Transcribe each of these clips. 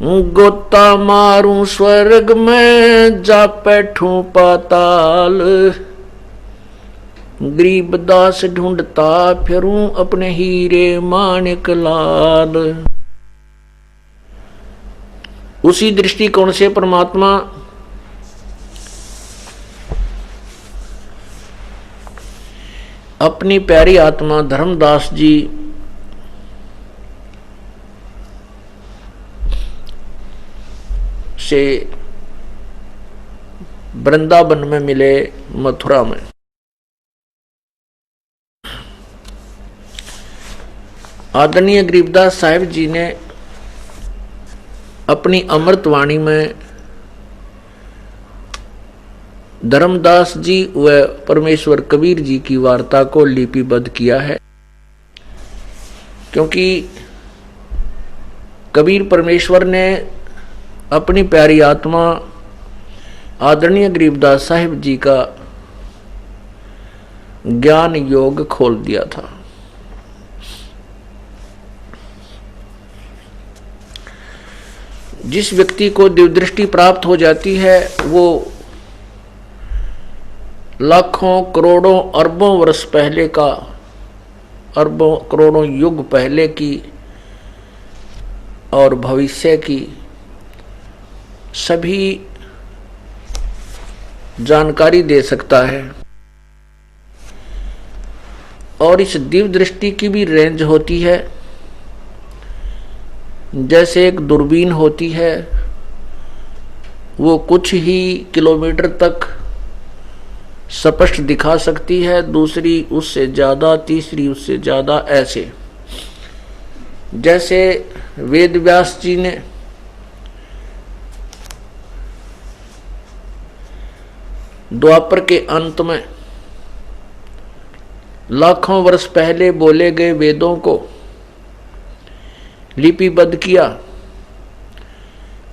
गोता मारूं स्वर्ग में जा बैठूं पाताल। गरीबदास ढूंढता फिरूं अपने हीरे माणिक लाल। उसी दृष्टिकोण से परमात्मा अपनी प्यारी आत्मा धर्मदास जी से वृंदावन में मिले, मथुरा में। आदरणीय गरीबदास साहिब जी ने अपनी अमृतवाणी में धर्मदास जी व परमेश्वर कबीर जी की वार्ता को लिपिबद्ध किया है, क्योंकि कबीर परमेश्वर ने अपनी प्यारी आत्मा आदरणीय गरीबदास साहिब जी का ज्ञान योग खोल दिया था। जिस व्यक्ति को दिव्यदृष्टि प्राप्त हो जाती है वो लाखों करोड़ों अरबों वर्ष पहले का, अरबों करोड़ों युग पहले की और भविष्य की सभी जानकारी दे सकता है। और इस दिव्य दृष्टि की भी रेंज होती है, जैसे एक दूरबीन होती है, वो कुछ ही किलोमीटर तक स्पष्ट दिखा सकती है, दूसरी उससे ज्यादा, तीसरी उससे ज्यादा, ऐसे। जैसे वेद व्यास जी ने द्वापर के अंत में लाखों वर्ष पहले बोले गए वेदों को लिपिबद्ध किया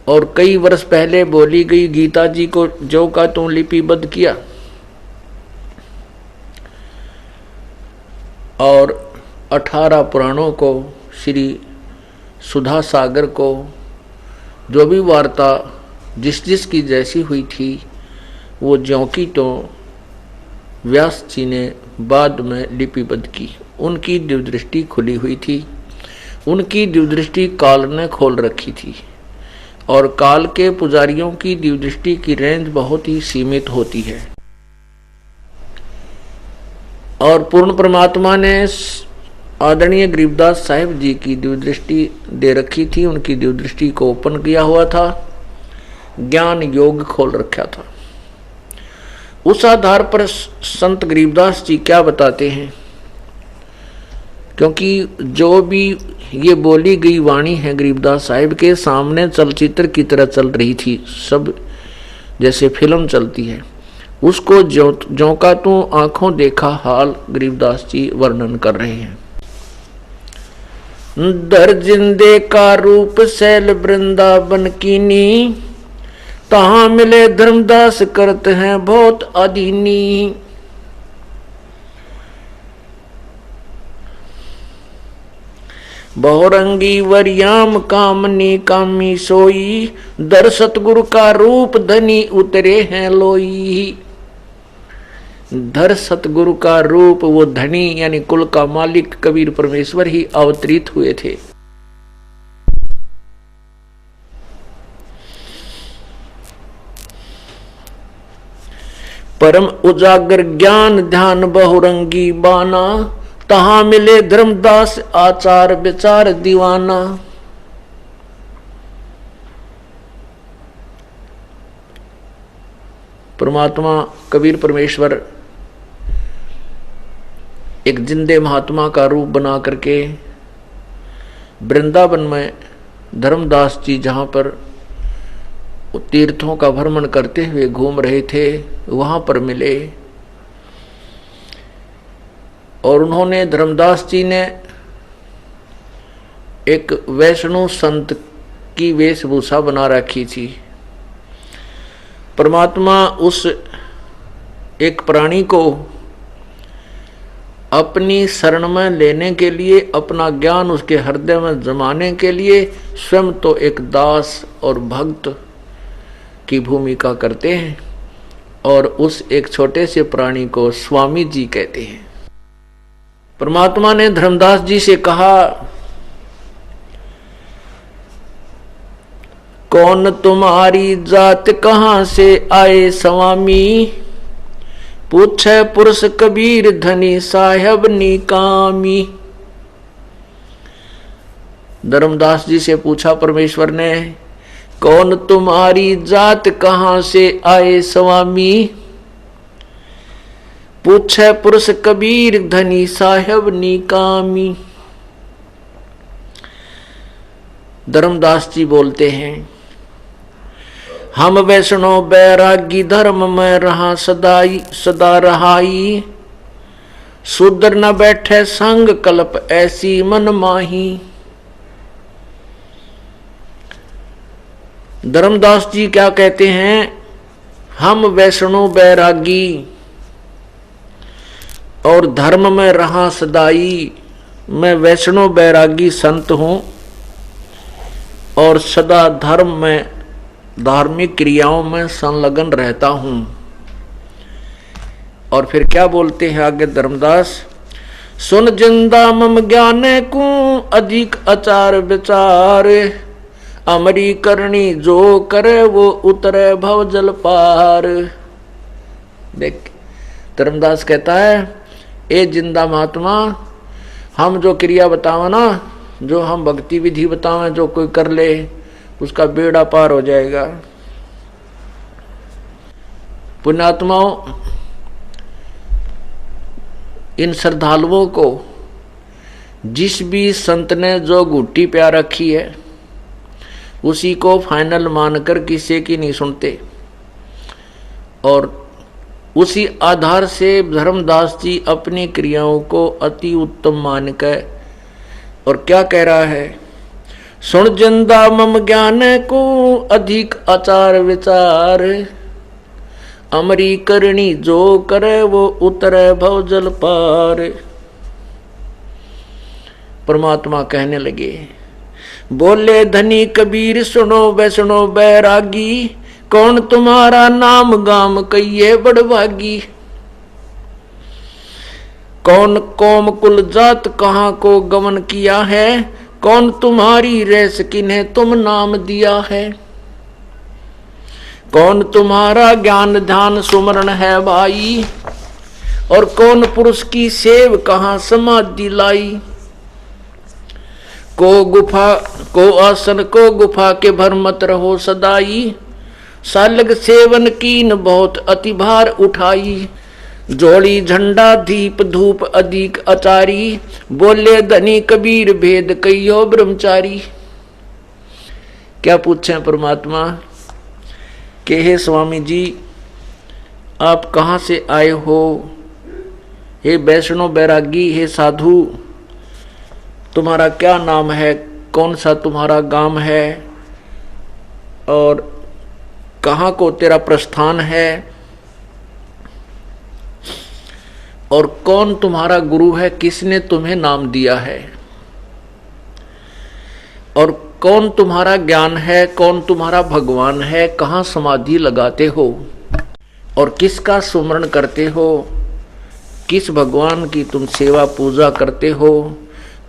और कई वर्ष पहले बोली गई गीता जी को जो का त्यों लिपिबद्ध किया, और 18 पुराणों को, श्री सुधा सागर को, जो भी वार्ता जिस जिस की जैसी हुई थी वो ज्यों की तो व्यास जी ने बाद में लिपिबद्ध की। उनकी दिव्यदृष्टि खुली हुई थी, उनकी दिव्यदृष्टि काल ने खोल रखी थी, और काल के पुजारियों की दिव्यदृष्टि की रेंज बहुत ही सीमित होती है। और पूर्ण परमात्मा ने आदरणीय गरीबदास साहिब जी की दिव्यदृष्टि दे रखी थी, उनकी दिव्यदृष्टि को ओपन किया हुआ था, ज्ञान योग खोल रखा था। उस आधार पर संत गरीबदास जी क्या बताते हैं, क्योंकि जो भी ये बोली गई वाणी है गरीबदास साहिब के सामने चलचित्र की तरह चल रही थी, सब जैसे फिल्म चलती है, उसको ज्यों का तू आंखों देखा हाल गरीबदास जी वर्णन कर रहे हैं। दर जिंदे का रूप सैल वृंदावन कीनी, तहां मिले धर्मदास करते हैं बहुत अधीनी। बहुरंगी वरियाम कामनी कामी सोई, दर सतगुरु का रूप धनी उतरे हैं लोई। धर सतगुरु का रूप, वो धनी यानी कुल का मालिक कबीर परमेश्वर ही अवतरित हुए थे। परम उजागर ज्ञान ध्यान बहुरंगी बाना, तहां मिले धर्मदास आचार विचार दीवाना। परमात्मा कबीर परमेश्वर एक जिंदे महात्मा का रूप बना करके वृंदावन में धर्मदास जी जहां पर तीर्थों का भ्रमण करते हुए घूम रहे थे वहां पर मिले, और उन्होंने, धर्मदास जी ने एक वैष्णव संत की वेशभूषा बना रखी थी। परमात्मा उस एक प्राणी को अपनी शरण में लेने के लिए, अपना ज्ञान उसके हृदय में जमाने के लिए स्वयं तो एक दास और भक्त की भूमिका करते हैं और उस एक छोटे से प्राणी को स्वामी जी कहते हैं। परमात्मा ने धर्मदास जी से कहा, कौन तुम्हारी जात कहां से आए स्वामी, पूछे पुरुष कबीर धनी साहेब निकामी। धर्मदास जी से पूछा परमेश्वर ने, कौन तुम्हारी जात कहां से आए स्वामी, पूछे पुरुष कबीर धनी साहेब निकामी। धर्मदास जी बोलते हैं, हम वैष्णव बैरागी धर्म में रहा सदा रहाई, सुधर न बैठे संग कल्प ऐसी मन माही। धर्मदास जी क्या कहते हैं, हम वैष्णव बैरागी और धर्म में रहा सदाई। मैं वैष्णव बैरागी संत हूं और सदा धर्म में धार्मिक क्रियाओं में संलग्न रहता हूं। और फिर क्या बोलते हैं आगे धर्मदास, सुन जिंदा मम ज्ञान को अधिक आचार विचार, अमरी करनी जो करे वो उतरे भव जल पार। देख धर्मदास कहता है, ए जिंदा महात्मा, हम जो क्रिया बतावा ना, जो हम भक्ति विधि बतावें, जो कोई कर ले उसका बेड़ा पार हो जाएगा। पुण्यात्माओं, इन श्रद्धालुओं को जिस भी संत ने जो गुट्टी प्यार रखी है उसी को फाइनल मानकर किसी की नहीं सुनते, और उसी आधार से धर्मदास जी अपनी क्रियाओं को अति उत्तम मानकर और क्या कह रहा है, सुन जिंदा मम ज्ञान को अधिक आचार विचार, अमरी करनी जो करे वो उतरे भव जल पार। परमात्मा कहने लगे, बोले धनी कबीर सुनो वैष्णो बैरागी, कौन तुम्हारा नाम गाम कहिए बड़भागी। कौन कौम कुल जात कहाँ को गमन किया है, कौन तुम्हारी रेस किन्हें तुम नाम दिया है। कौन तुम्हारा ज्ञान ध्यान सुमरण है भाई, और कौन पुरुष की सेव कहाँ समाधि लाई। को गुफा को आसन को गुफा के भर मत रहो सदाई, सालग सेवन कीन बहुत अति भार उठाई। जोड़ी झंडा दीप धूप अधिक आचारी, बोले धनी कबीर भेद कहियो ब्रह्मचारी। क्या पूछे परमात्मा कि हे स्वामी जी, आप कहाँ से आए हो। हे वैष्णव बैरागी, हे साधु, तुम्हारा क्या नाम है, कौन सा तुम्हारा गांव है, और कहाँ को तेरा प्रस्थान है, और कौन तुम्हारा गुरु है, किसने तुम्हें नाम दिया है, और कौन तुम्हारा ज्ञान है, कौन तुम्हारा भगवान है, कहाँ समाधि लगाते हो और किसका सुमरण करते हो, किस भगवान की तुम सेवा पूजा करते हो।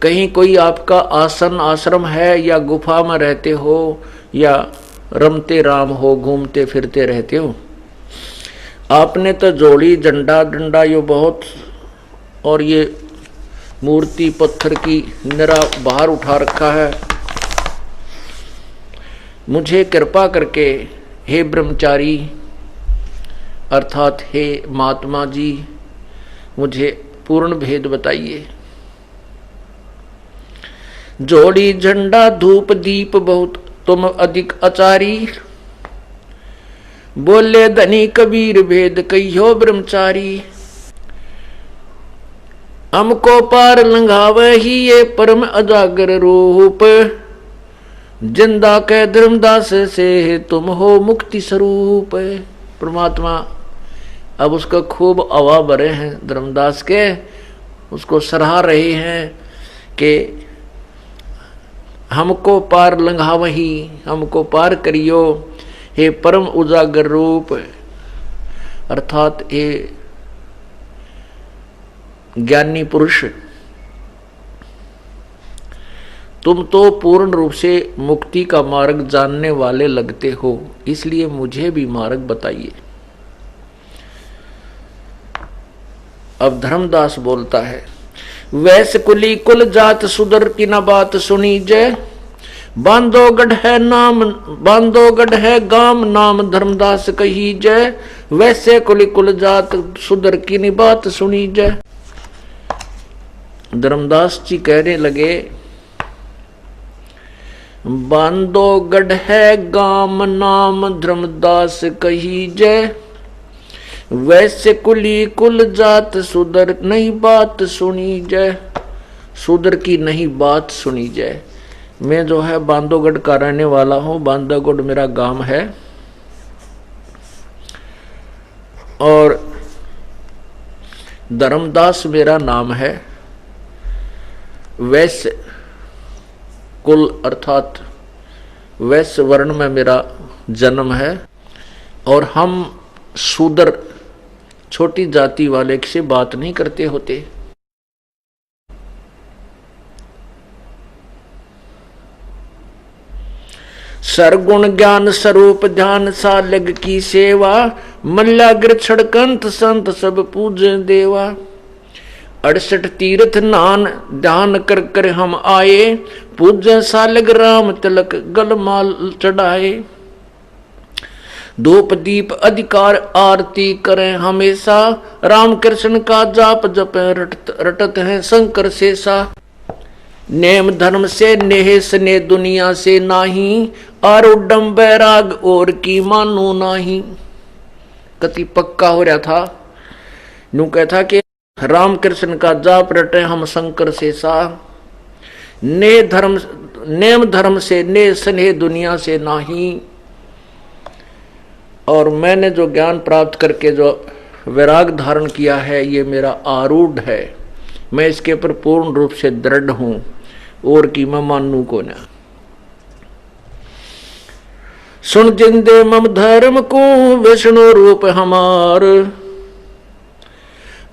कहीं कोई आपका आसन आश्रम है, या गुफा में रहते हो, या रमते राम हो, घूमते फिरते रहते हो। आपने तो जोड़ी झंडा डंडा ये बहुत, और ये मूर्ति पत्थर की निरा बाहर उठा रखा है। मुझे कृपा करके हे ब्रह्मचारी अर्थात हे महात्मा जी, मुझे पूर्ण भेद बताइए। जोड़ी झंडा धूप दीप बहुत तुम अधिक आचारी, बोले धनी कबीर भेद कहियो ब्रह्मचारी। हमको पार लंघावे ही ये परम अजागर रूप, जिंदा के धर्मदास से तुम हो मुक्ति स्वरूप। परमात्मा अब उसका खूब हवा भरे हैं धर्मदास के, उसको सराह रहे हैं कि हमको पार लंघावही, हमको पार करियो हे परम उजागर रूप, अर्थात हे ज्ञानी पुरुष, तुम तो पूर्ण रूप से मुक्ति का मार्ग जानने वाले लगते हो, इसलिए मुझे भी मार्ग बताइए। अब धर्मदास बोलता है, वैश्य कुली कुल जात सुदर की न बात सुनी जय, बांधोगढ़ है नाम, बांधोगढ़ है गाम नाम धर्मदास कही जय, वैश्य कुली कुल जात सुदर की न बात सुनी जय। धर्मदास जी कहने लगे, बांधोगढ़ है गाम नाम धर्मदास कही जय, वैसे कुली कुल जात सुदर नहीं बात सुनी जय, सुदर की नहीं बात सुनी जय। मैं जो है बांधोगढ़ का रहने वाला हूँ, बांधोगढ़ मेरा गांव है और धर्मदास मेरा नाम है। वैश्य कुल अर्थात वैश्य वर्ण में मेरा जन्म है और हम शूद्र छोटी जाति वाले से बात नहीं करते होते। सरगुण ज्ञान स्वरूप ध्यान सालग की सेवा, मल्लाग्र छड़कंत संत सब पूजे देवा, 68 तीर्थ नान ध्यान कर कर हम आए, पूजे सालग राम तिलक गलमाल चढ़ाए, धूप दीप अधिकार आरती करें हमेशा, राम कृष्ण का जाप जपे रटत है शंकर शेषा, नेम धर्म से नेह स्ने दुनिया से नाही, आरुडम बैराग और की मानो नाही। कति पक्का हो रहा था, नु कहता कि राम कृष्ण का जाप रटे हम शंकर शेषा, नेम धर्म से ने स्नेह दुनिया से नाही। और मैंने जो ज्ञान प्राप्त करके जो वैराग धारण किया है ये मेरा आरूढ़ है, मैं इसके ऊपर पूर्ण रूप से दृढ़ हूं और की मैं मानू को ना। सुन जिंदे मम धर्म को विष्णु रूप हमार,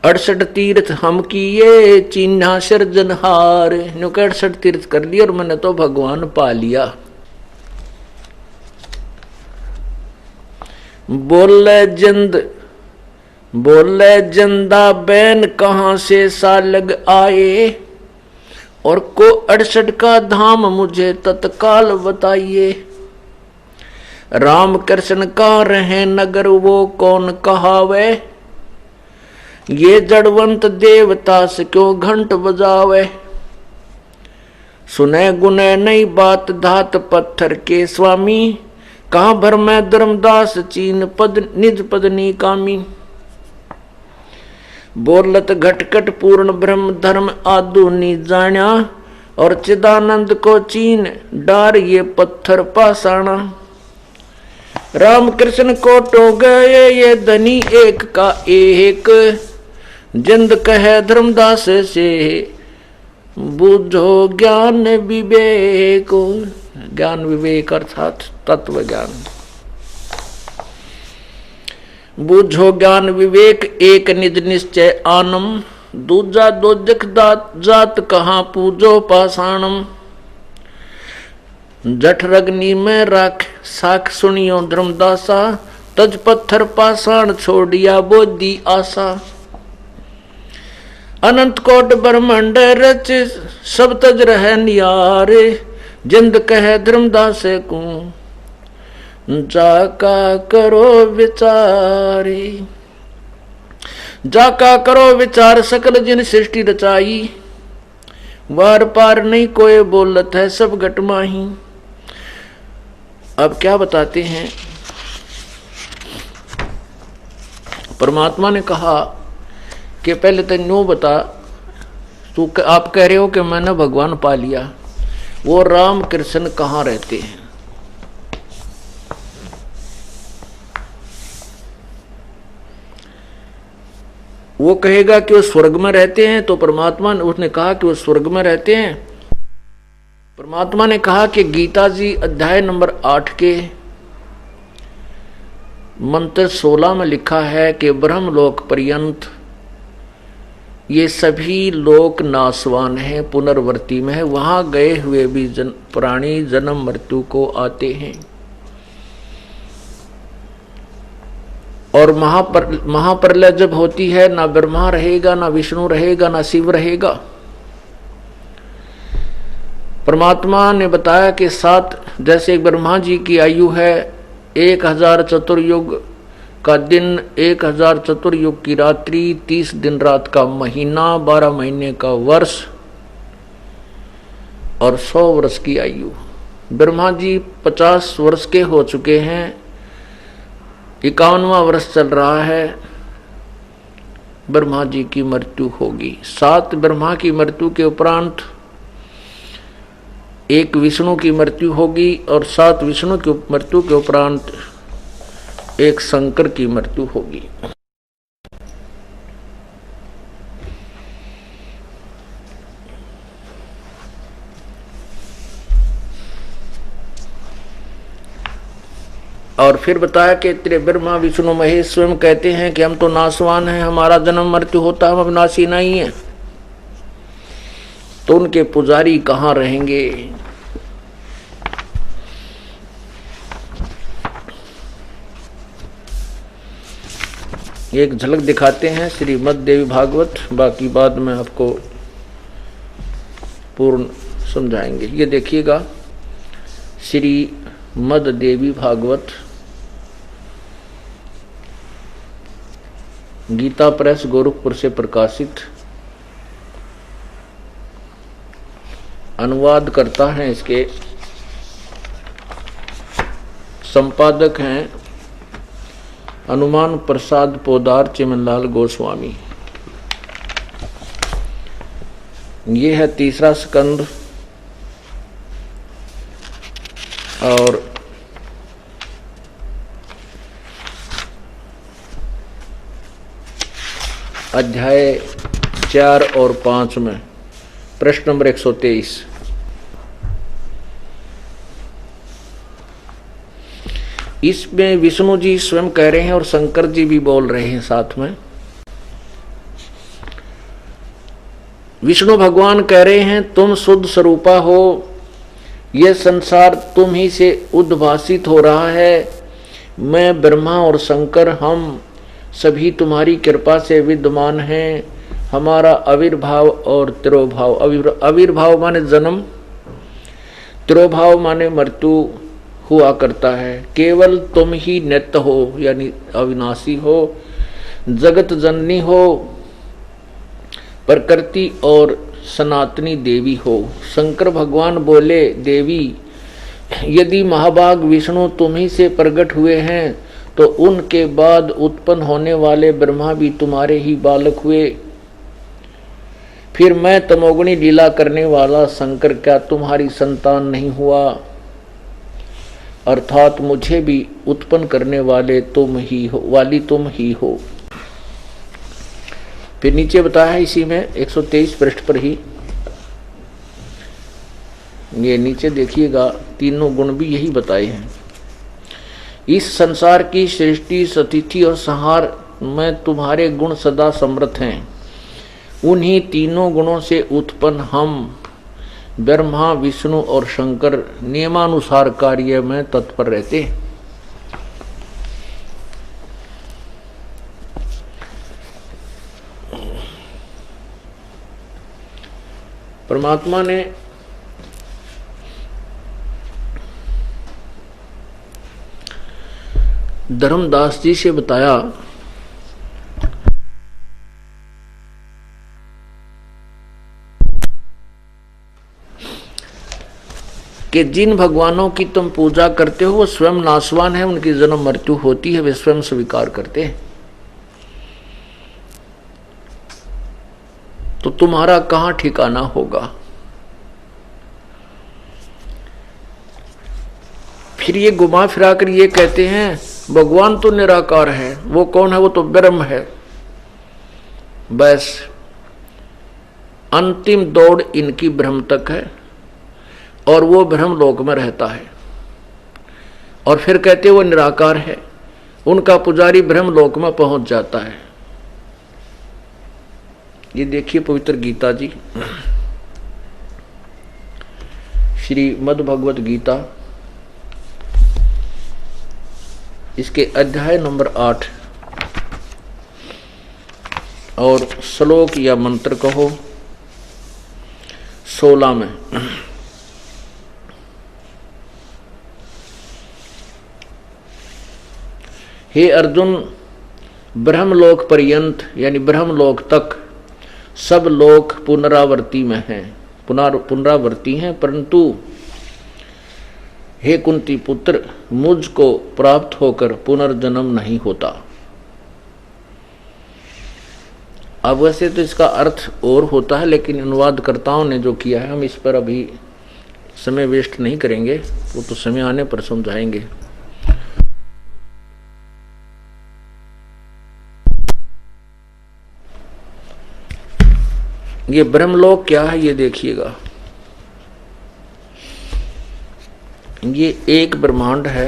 68 तीर्थ हम किए चिन्हा सिरजनहार। 68 तीर्थ कर लिया और मैंने तो भगवान पा लिया। बोले जिंदा बैन कहां से सालग आए, और को 68 का धाम मुझे तत्काल बताइए। राम कृष्ण का रहे नगर वो कौन कहावे, ये जड़वंत देवता से क्यों घंट बजावे। सुने गुने नई बात धात पत्थर के स्वामी, कहां भर में धर्मदास चीन पद निज पदनी कामी। बोलत घटकट पूर्ण ब्रह्म धर्म आदुनी जाना, और चिदानंद को चीन डार ये पत्थर पाषाणा। राम कृष्ण को टो गए ये धनी एक का एक, जिंद कहे धर्मदास से बुझो ज्ञान विवेक। ज्ञान विवेक अर्थात तत्व ज्ञान। बुझो ज्ञान विवेक एक निज निश्चय आनम, दूजा दोजख जात कहाँ पूजो पाषाणम। जठ रग्नि में राख साख सुनियो धर्मदासा, तज पत्थर पाषाण छोड़िया बोधी आशा। अनंत कोट ब्रह्मांड रच सब तज रह नियारे, जिंद कहे धर्मदास को जाका करो विचारे। जाका करो विचार सकल जिन सृष्टि रचाई, वार पार नहीं कोई बोलत है सब घट माही। अब क्या बताते हैं, परमात्मा ने कहा कि पहले तो नो बता, तू आप कह रहे हो कि मैंने भगवान पा लिया, वो राम कृष्ण कहाँ रहते हैं। वो कहेगा कि वो स्वर्ग में रहते हैं, तो परमात्मा ने उसने कहा कि वो स्वर्ग में रहते हैं। परमात्मा ने कहा कि गीता जी अध्याय नंबर 8 के मंत्र 16 में लिखा है कि ब्रह्मलोक पर्यंत ये सभी लोक नाशवान हैं, पुनर्वर्ती में है, वहां गए हुए भी प्राणी जन्म मृत्यु को आते हैं। और महाप्रलय जब होती है, ना ब्रह्मा रहेगा, ना विष्णु रहेगा, ना शिव रहेगा। परमात्मा ने बताया कि 7 जैसे ब्रह्मा जी की आयु है 1000 चतुर्युग का दिन, 1000 चतुर्युग की रात्रि, 30 दिन रात का महीना, 12 महीने का वर्ष और 100 वर्ष की आयु। ब्रह्मा जी 50 वर्ष के हो चुके हैं, 51वां वर्ष चल रहा है, ब्रह्मा जी की मृत्यु होगी। 7 ब्रह्मा की मृत्यु के उपरांत एक विष्णु की मृत्यु होगी और 7 विष्णु की मृत्यु के उपरांत एक शंकर की मृत्यु होगी। और फिर बताया कि तेरे ब्रह्मा विष्णु महेश स्वयं कहते हैं कि हम तो नाशवान हैं, हमारा जन्म मृत्यु होता, हम अविनाशी नहीं है, तो उनके पुजारी कहाँ रहेंगे। एक झलक दिखाते हैं श्रीमद् देवी भागवत, बाकी बाद में आपको पूर्ण समझाएंगे। ये देखिएगा श्रीमद् देवी भागवत, गीता प्रेस गोरखपुर से प्रकाशित। अनुवाद करता है, इसके संपादक हैं हनुमान प्रसाद पोदार चिमनलाल गोस्वामी। ये है 3रा स्कंद और अध्याय 4 और 5 में प्रश्न नंबर 123। इसमें विष्णु जी स्वयं कह रहे हैं और शंकर जी भी बोल रहे हैं साथ में। विष्णु भगवान कह रहे हैं तुम शुद्ध स्वरूपा हो, यह संसार तुम ही से उद्भासित हो रहा है। मैं ब्रह्मा और शंकर हम सभी तुम्हारी कृपा से विद्यमान हैं। हमारा आविर्भाव और तिरोभाव, आविर्भाव माने जन्म, तिरोभाव माने मृत्यु हुआ करता है। केवल तुम ही नित्य हो, यानी अविनाशी हो, जगत जननी हो, प्रकृति और सनातनी देवी हो। शंकर भगवान बोले, देवी यदि महाभाग विष्णु तुम ही से प्रकट हुए हैं तो उनके बाद उत्पन्न होने वाले ब्रह्मा भी तुम्हारे ही बालक हुए। फिर मैं तमोगुणी लीला करने वाला शंकर क्या तुम्हारी संतान नहीं हुआ? अर्थात मुझे भी उत्पन्न करने वाले तुम ही हो, वाली तुम ही हो। फिर नीचे बताया है इसी में 123 पृष्ठ पर ही, ये नीचे देखिएगा, तीनों गुण भी यही बताए हैं। इस संसार की सृष्टि, स्थिति और संहार में तुम्हारे गुण सदा समृद्ध हैं। उन्हीं तीनों गुणों से उत्पन्न हम ब्रह्मा, विष्णु और शंकर नियमानुसार कार्य में तत्पर रहते हैं। परमात्मा ने धर्मदास जी से बताया कि जिन भगवानों की तुम पूजा करते हो वो स्वयं नाशवान है, उनकी जन्म मृत्यु होती है, वे स्वयं स्वीकार करते हैं। तो तुम्हारा कहां ठिकाना होगा? फिर ये घुमा फिरा कर ये कहते हैं भगवान तो निराकार है, वो कौन है? वो तो ब्रह्म है। बस अंतिम दौड़ इनकी ब्रह्म तक है। और वो ब्रह्मलोक में रहता है, और फिर कहते वो निराकार है। उनका पुजारी ब्रह्मलोक में पहुंच जाता है। ये देखिए पवित्र गीता जी, श्री मद्भगवत गीता, इसके अध्याय नंबर 8 और श्लोक या मंत्र कहो 16 में। हे अर्जुन, ब्रह्मलोक पर्यंत यानी ब्रह्मलोक तक सब लोक पुनरावर्ती में हैं, पुनरावर्ती हैं, परंतु हे कुंती पुत्र, मुझको प्राप्त होकर पुनर्जन्म नहीं होता। अब वैसे तो इसका अर्थ और होता है, लेकिन अनुवादकर्ताओं ने जो किया है हम इस पर अभी समय वेस्ट नहीं करेंगे, वो तो समय आने पर समझाएंगे। ये ब्रह्मलोक क्या है ये देखिएगा। ये एक ब्रह्मांड है,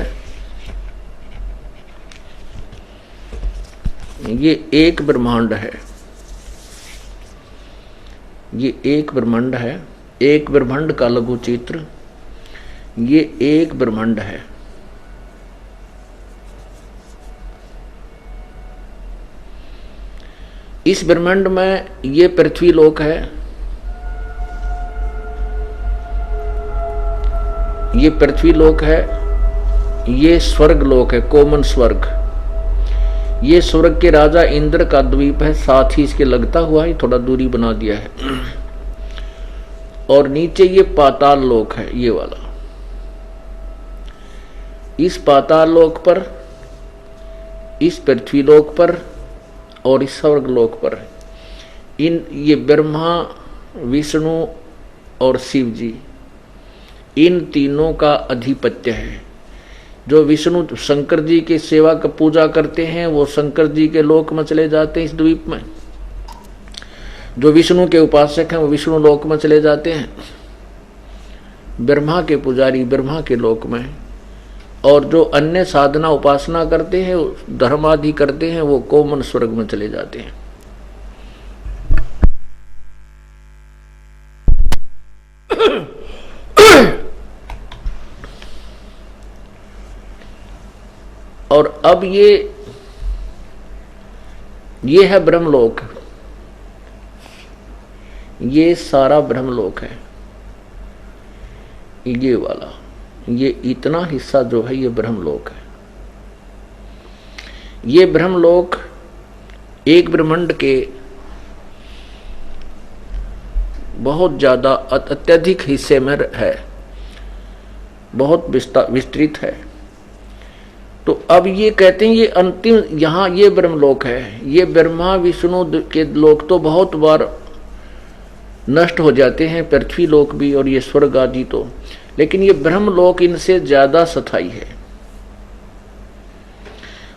ये एक ब्रह्मांड है, ये एक ब्रह्मांड है, एक ब्रह्मांड का लघु चित्र, ये एक ब्रह्मांड है। इस ब्रह्मांड में ये पृथ्वी लोक है, ये पृथ्वी लोक है, ये स्वर्ग लोक है, कोमन स्वर्ग। ये स्वर्ग के राजा इंद्र का द्वीप है, साथ ही इसके लगता हुआ ही थोड़ा दूरी बना दिया है। और नीचे ये पाताल लोक है, ये वाला। इस पाताल लोक पर, इस पृथ्वी लोक पर और इस स्वर्ग लोक पर ये ब्रह्मा, विष्णु और शिव जी, इन तीनों का अधिपत्य है। जो विष्णु शंकर जी की सेवा का पूजा करते हैं वो शंकर जी के लोक में चले जाते हैं इस द्वीप में। जो विष्णु के उपासक हैं वो विष्णु लोक में चले जाते हैं, ब्रह्मा के पुजारी ब्रह्मा के लोक में, और जो अन्य साधना उपासना करते हैं, धर्म आदि करते हैं, वो कोमन स्वर्ग में चले जाते हैं। और अब ये है ब्रह्मलोक, ये सारा ब्रह्मलोक है, ये वाला, ये इतना हिस्सा जो है ये ब्रह्मलोक है। ये ब्रह्मलोक एक ब्रह्मांड के बहुत ज्यादा अत्यधिक हिस्से में है, बहुत विस्तृत है। तो अब ये कहते हैं ये अंतिम, यहां ये ब्रह्मलोक है। ये ब्रह्मा विष्णु के लोक तो बहुत बार नष्ट हो जाते हैं, पृथ्वी लोक भी और ये स्वर्ग आदि तो, लेकिन ये ब्रह्मलोक इनसे ज्यादा स्थायी है।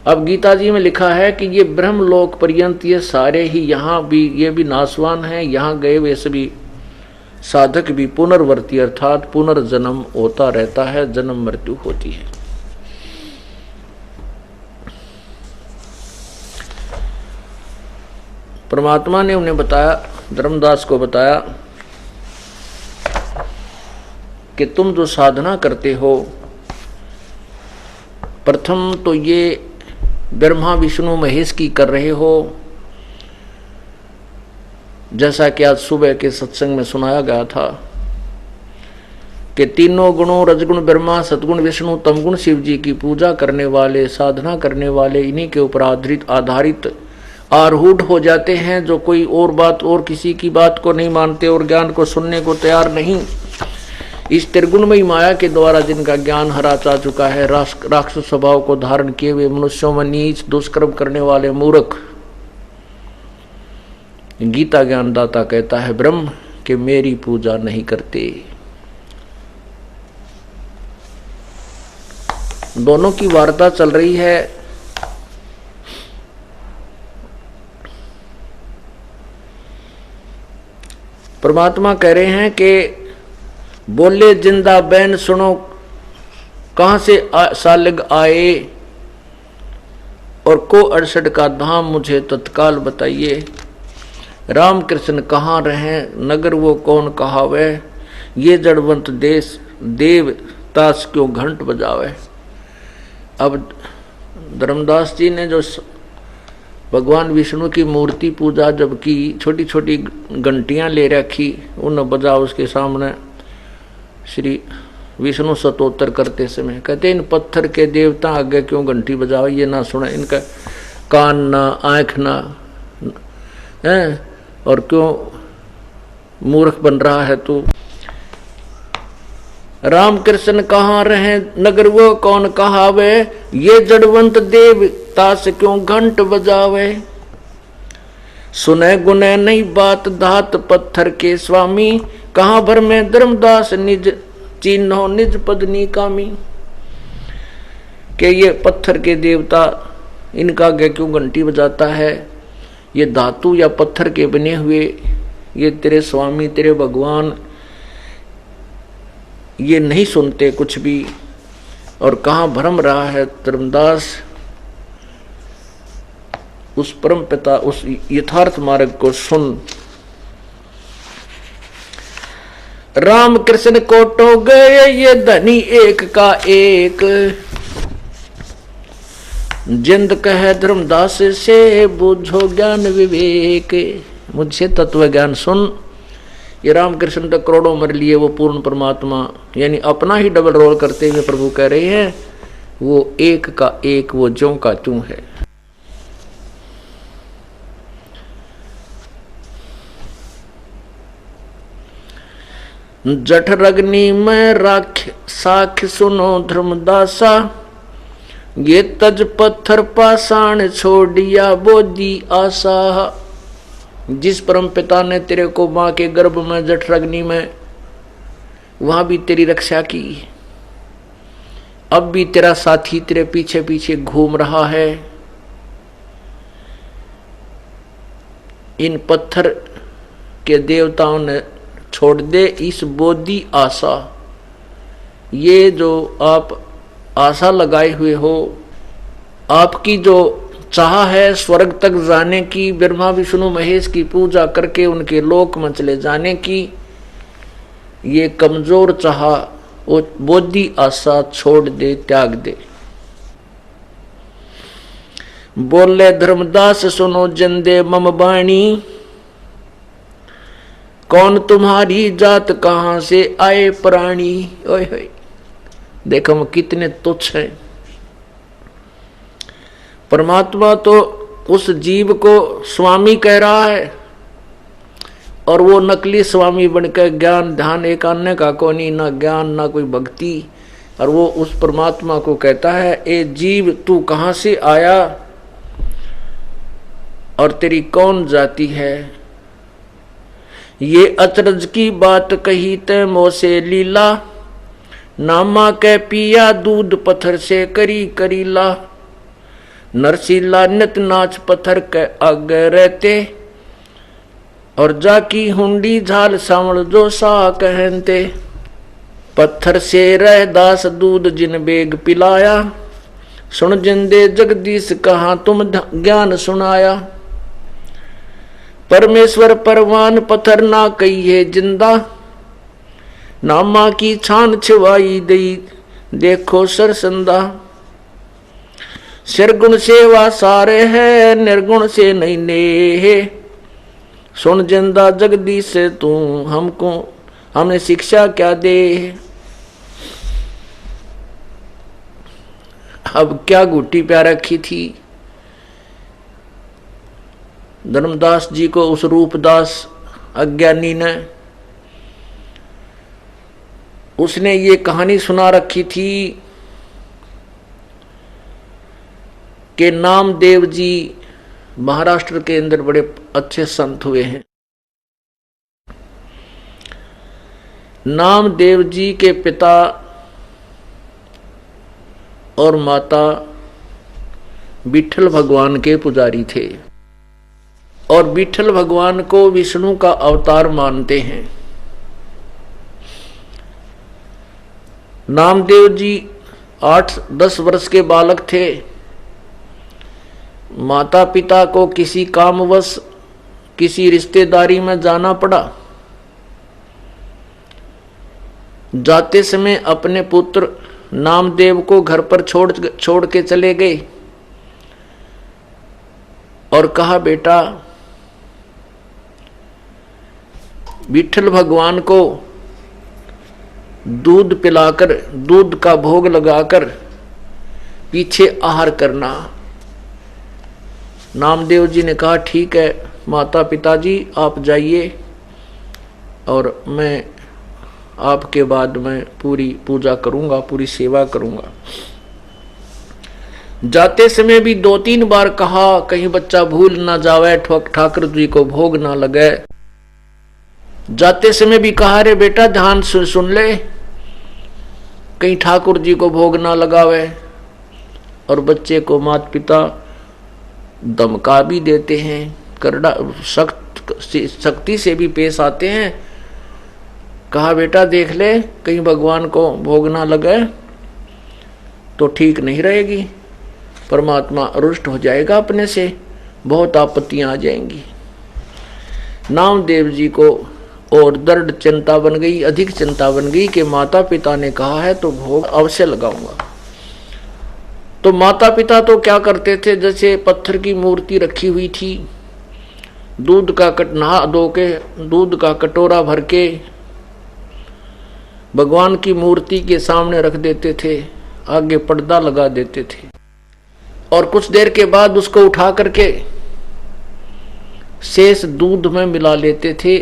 अब गीता जी में लिखा है कि ये ब्रह्मलोक पर्यंत ये सारे ही, यहां भी ये भी नाशवान है, यहां गए वे सभी साधक भी पुनर्वर्ती अर्थात पुनर्जन्म होता रहता है, जन्म मृत्यु होती है। परमात्मा ने उन्हें बताया, धर्मदास को बताया कि तुम जो साधना करते हो, प्रथम तो ये ब्रह्मा विष्णु महेश की कर रहे हो, जैसा कि आज सुबह के सत्संग में सुनाया गया था कि तीनों गुणों रजगुण ब्रह्मा, सतगुण विष्णु, तमगुण शिव जी की पूजा करने वाले, साधना करने वाले, इन्हीं के ऊपर आधारित आरूढ़ हो जाते हैं, जो कोई और बात और किसी की बात को नहीं मानते और ज्ञान को सुनने को तैयार नहीं। इस त्रिगुणमयी माया के द्वारा जिनका ज्ञान हरा जा चुका है, राक्षस स्वभाव को धारण किए हुए मनुष्यों में नीच दुष्कर्म करने वाले मूर्ख, गीता ज्ञानदाता कहता है ब्रह्म कि मेरी पूजा नहीं करते। दोनों की वार्ता चल रही है। परमात्मा कह रहे हैं कि बोले जिंदा बैन सुनो, कहां से सालिग आए, और को 68 का धाम मुझे तत्काल बताइए। राम कृष्ण कहाँ रहे, नगर वो कौन कहावे, ये जड़वंत देश देव ताश क्यों घंट बजावे। अब धर्मदास जी ने जो भगवान विष्णु की मूर्ति पूजा जब की, छोटी छोटी घंटियां ले रखी, उन बजा उसके सामने श्री विष्णु स्तोत्र करते समय कहते इन पत्थर के देवता आगे क्यों घंटी बजाओ, ये ना सुने, इनका कान ना आंख ना है, और क्यों मूर्ख बन रहा है तू। राम कृष्ण कहाँ रहे, नगर वो कौन कहावे, ये जड़वंत देव ताश क्यों घंट बजावे। सुने गुने नहीं बात धात पत्थर के स्वामी, कहाँ भर में धर्मदास निज चिन्हो निज पदनी कामी। के ये पत्थर के देवता इनका आगे क्यों घंटी बजाता है, ये धातु या पत्थर के बने हुए ये तेरे स्वामी तेरे भगवान ये नहीं सुनते कुछ भी, और कहाँ भ्रम रहा है धर्मदास उस परम पिता उस यथार्थ मार्ग को सुन। राम कृष्ण को टो गए ये धनी एक का एक, जिंद कहे धर्मदास से बुझो ज्ञान विवेक। मुझसे तत्व ज्ञान सुन। ये रामकृष्ण तो करोड़ों मर लिए, वो पूर्ण परमात्मा यानी अपना ही डबल रोल करते हुए प्रभु कह रहे हैं वो एक का एक, वो ज्यों का त्यों है। जठरग्नि में राख साख सुनो धर्मदासा, ये तज पत्थर पाषाण छोड़िया बोधी आशा। जिस परम पिता ने तेरे को मां के गर्भ में जठरग्नि में वहां भी तेरी रक्षा की, अब भी तेरा साथी तेरे पीछे पीछे घूम रहा है। इन पत्थर के देवताओं ने छोड़ दे इस बोधी आशा, ये जो आप आशा लगाए हुए हो, आपकी जो चाह है स्वर्ग तक जाने की, ब्रह्मा विष्णु महेश की पूजा करके उनके लोक में चले जाने की, ये कमजोर चाह वो बोधी आशा छोड़ दे त्याग दे। बोले धर्मदास सुनो जिंदे मम बाणी, कौन तुम्हारी जात कहां से आए प्राणी। ओए होए देखो हम कितने तुच्छ हैं। परमात्मा तो उस जीव को स्वामी कह रहा है और वो नकली स्वामी बनकर ज्ञान ध्यान एक अन्य का को नहीं, ना ज्ञान ना कोई भक्ति, और वो उस परमात्मा को कहता है ए जीव तू कहां से आया और तेरी कौन जाति है। ये अचरज की बात कही ते मोसे लीला, नामा के पिया दूध पत्थर से करी करीला। नरसीला नित नाच पत्थर के आगे रहते, और जाकी हुंडी झाल सावण जो सा कहते। पत्थर से रह दास दूध जिन बेग पिलाया, सुन जिंदे जगदीश कहाँ तुम ज्ञान सुनाया। परमेश्वर परवान पत्थर ना कहिए जिंदा, नामा की छान छिवाई दई देखो सरसंदा। सिरगुण सेवा सारे है निर्गुण से नहीं नेह, सुन जिंदा जगदीश से तू हमको हमने शिक्षा क्या दे। अब क्या गुट्टी प्या रखी थी धर्मदास जी को उस रूपदास अज्ञानी ने, उसने ये कहानी सुना रखी थी कि नामदेव जी महाराष्ट्र के अंदर बड़े अच्छे संत हुए हैं। नामदेव जी के पिता और माता विठल भगवान के पुजारी थे और विठल भगवान को विष्णु का अवतार मानते हैं। नामदेव जी 8-10 वर्ष के बालक थे। माता पिता को किसी कामवश किसी रिश्तेदारी में जाना पड़ा। जाते समय अपने पुत्र नामदेव को घर पर छोड़ के चले गए और कहा, बेटा विठल भगवान को दूध पिलाकर, दूध का भोग लगाकर पीछे आहार करना। नामदेव जी ने कहा, ठीक है माता पिताजी, आप जाइए और मैं आपके बाद मैं पूरी पूजा करूंगा, पूरी सेवा करूंगा। जाते समय भी 2-3 बार कहा, कहीं बच्चा भूल ना जावे, ठाकुर जी को भोग ना लगे। जाते समय भी कहा, रे बेटा ध्यान सुन ले, कहीं ठाकुर जी को भोग ना लगावे। और बच्चे को माता पिता धमका भी देते हैं, करड़ा सख्ती से भी पेश आते हैं। कहा, बेटा देख ले, कहीं भगवान को भोग ना लगे तो ठीक नहीं रहेगी, परमात्मा रुष्ट हो जाएगा अपने से, बहुत आपत्तियां आ जाएंगी। नामदेव जी को और दृढ़ चिंता बन गई, अधिक चिंता बन गई कि माता पिता ने कहा है तो भोग अवश्य लगाऊंगा। तो माता पिता तो क्या करते थे, जैसे पत्थर की मूर्ति रखी हुई थी, दूध का नहा धो के दूध का कटोरा भर के भगवान की मूर्ति के सामने रख देते थे, आगे पर्दा लगा देते थे और कुछ देर के बाद उसको उठा करके शेष दूध में मिला लेते थे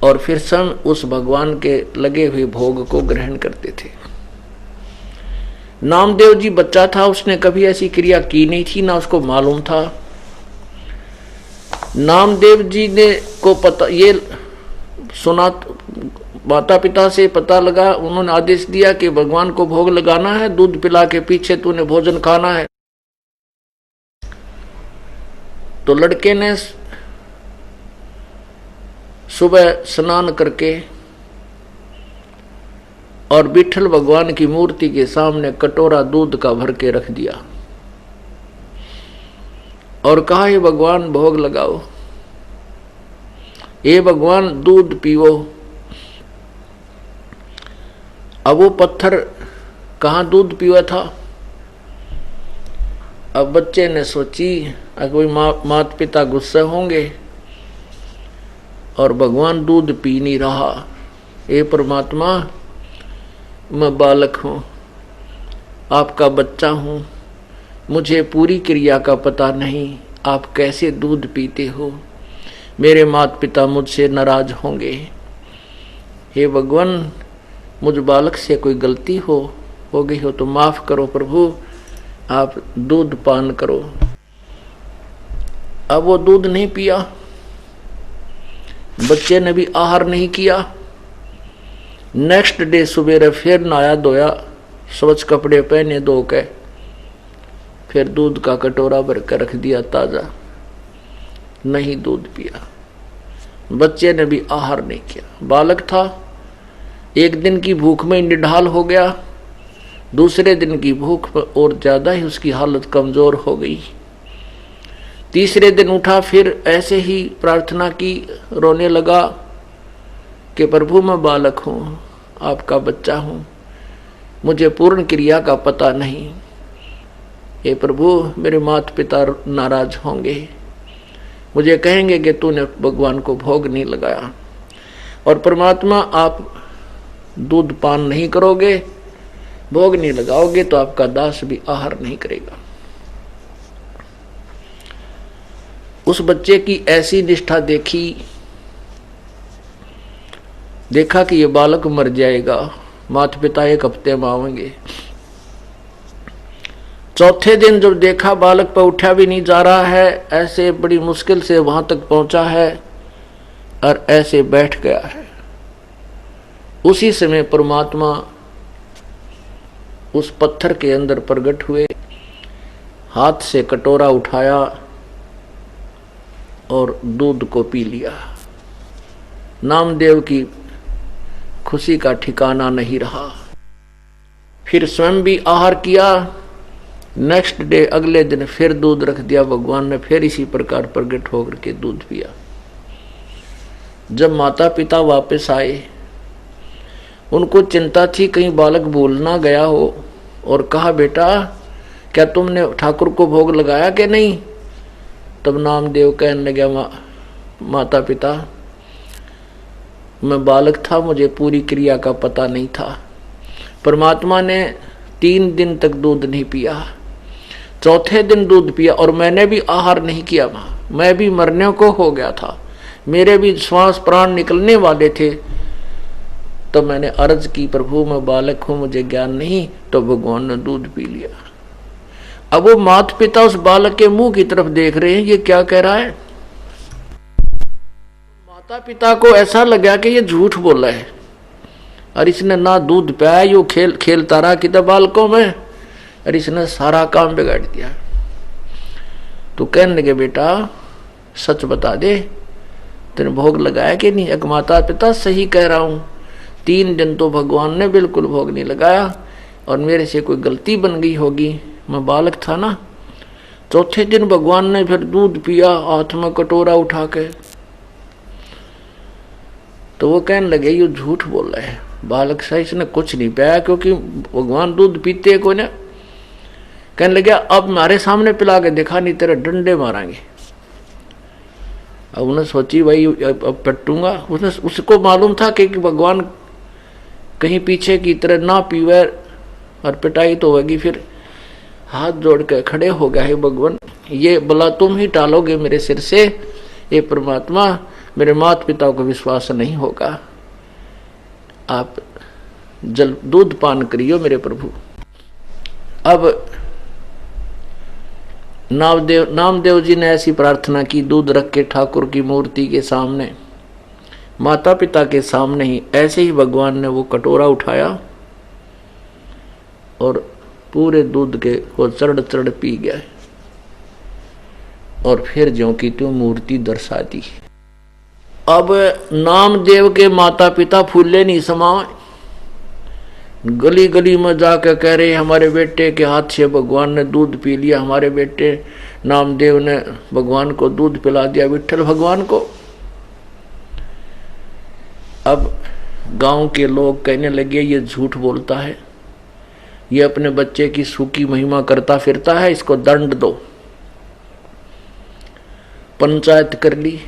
और फिर स्वयं उस भगवान के लगे हुए भोग को ग्रहण करते थे। नामदेव जी बच्चा था, उसने कभी ऐसी क्रिया की नहीं थी, ना उसको मालूम था। नामदेव जी ने को पता, ये सुना, माता पिता से पता लगा, उन्होंने आदेश दिया कि भगवान को भोग लगाना है, दूध पिला के पीछे तूने भोजन खाना है। तो लड़के ने सुबह स्नान करके और विठल भगवान की मूर्ति के सामने कटोरा दूध का भर के रख दिया और कहा, हे भगवान भोग लगाओ, हे भगवान दूध पीवो। अब वो पत्थर कहाँ दूध पीवा था। अब बच्चे ने सोची, कोई माता पिता गुस्से होंगे और भगवान दूध पी नहीं रहा। हे परमात्मा, मैं बालक हूँ, आपका बच्चा हूँ, मुझे पूरी क्रिया का पता नहीं, आप कैसे दूध पीते हो, मेरे माता पिता मुझसे नाराज होंगे। हे भगवान, मुझ बालक से कोई गलती हो गई हो तो माफ करो प्रभु, आप दूध पान करो। अब वो दूध नहीं पिया, बच्चे ने भी आहार नहीं किया। नेक्स्ट डे सुबेरे फिर नहाया धोया, स्वच्छ कपड़े पहने धो के, फिर दूध का कटोरा भर कर रख दिया ताजा, नहीं दूध पिया। बच्चे ने भी आहार नहीं किया। बालक था, एक दिन की भूख में निढाल हो गया, दूसरे दिन की भूख में और ज्यादा ही उसकी हालत कमजोर हो गई। तीसरे दिन उठा, फिर ऐसे ही प्रार्थना की, रोने लगा कि प्रभु मैं बालक हूँ, आपका बच्चा हूँ, मुझे पूर्ण क्रिया का पता नहीं। हे प्रभु, मेरे माता पिता नाराज होंगे, मुझे कहेंगे कि तूने भगवान को भोग नहीं लगाया। और परमात्मा, आप दूध पान नहीं करोगे, भोग नहीं लगाओगे तो आपका दास भी आहार नहीं करेगा। उस बच्चे की ऐसी निष्ठा देखा कि ये बालक मर जाएगा, माता पिता एक हफ्ते में आवेंगे। चौथे दिन जब देखा बालक पर उठा भी नहीं जा रहा है, ऐसे बड़ी मुश्किल से वहां तक पहुंचा है और ऐसे बैठ गया है, उसी समय परमात्मा उस पत्थर के अंदर प्रकट हुए, हाथ से कटोरा उठाया और दूध को पी लिया। नामदेव की खुशी का ठिकाना नहीं रहा। फिर स्वयं भी आहार किया। नेक्स्ट डे, अगले दिन फिर दूध रख दिया भगवान ने, फिर इसी प्रकार प्रकट होकर के दूध पिया। जब माता पिता वापस आए, उनको चिंता थी कहीं बालक भूल ना गया हो, और कहा बेटा क्या तुमने ठाकुर को भोग लगाया कि नहीं? तब नामदेव कहने लगा माता पिता, मैं बालक था, मुझे पूरी क्रिया का पता नहीं था। परमात्मा ने 3 दिन तक दूध नहीं पिया, चौथे दिन दूध पिया, और मैंने भी आहार नहीं किया। मैं भी मरने को हो गया था, मेरे भी श्वास प्राण निकलने वाले थे। तो मैंने अर्ज की, प्रभु मैं बालक हूं, मुझे ज्ञान नहीं। तो भगवान ने दूध पी लिया। अब वो माता पिता उस बालक के मुंह की तरफ देख रहे हैं, ये क्या कह रहा है। माता पिता को ऐसा लगा कि ये झूठ बोला है, और इसने ना दूध पिया, यो खेलता रहा कि बालकों में, और इसने सारा काम बिगाड़ दिया। तो कहने लगे बेटा सच बता दे, तेने भोग लगाया कि नहीं? एक माता पिता सही कह रहा हूं, 3 दिन तो भगवान ने बिल्कुल भोग नहीं लगाया, और मेरे से कोई गलती बन गई होगी, मैं बालक था ना। चौथे दिन भगवान ने फिर दूध पिया, हाथ में कटोरा उठा के। तो वो कहने लगे ये झूठ बोल रहा है, बालक सा इसने कुछ नहीं पिया, क्योंकि भगवान दूध पीते को ना। कहने लगे अब हमारे सामने पिला के देखा, नहीं तेरे डंडे मारेंगे। अब उन्हें सोची भाई अब पटूंगा। उसको मालूम था कि भगवान कहीं पीछे की तरह ना पीवे और पिटाई तो होगी। फिर हाथ जोड़ के खड़े हो गया, है भगवान ये बला तुम ही टालोगे मेरे सिर से, ये परमात्मा मेरे माता पिता को विश्वास नहीं होगा, आप जल दूध पान करियो मेरे प्रभु। अब नामदेव जी ने ऐसी प्रार्थना की, दूध रख के ठाकुर की मूर्ति के सामने, माता पिता के सामने ही। ऐसे ही भगवान ने वो कटोरा उठाया और पूरे दूध के को चढ़ पी गया, और फिर ज्यों की त्यों मूर्ति दर्शा दी। अब नामदेव के माता पिता फूले नहीं समाए, गली गली में जाकर कह रहे हमारे बेटे के हाथ से भगवान ने दूध पी लिया, हमारे बेटे नामदेव ने भगवान को दूध पिला दिया, विट्ठल भगवान को। अब गांव के लोग कहने लगे ये झूठ बोलता है, ये अपने बच्चे की सूखी महिमा करता फिरता है, इसको दंड दो। पंचायत कर ली,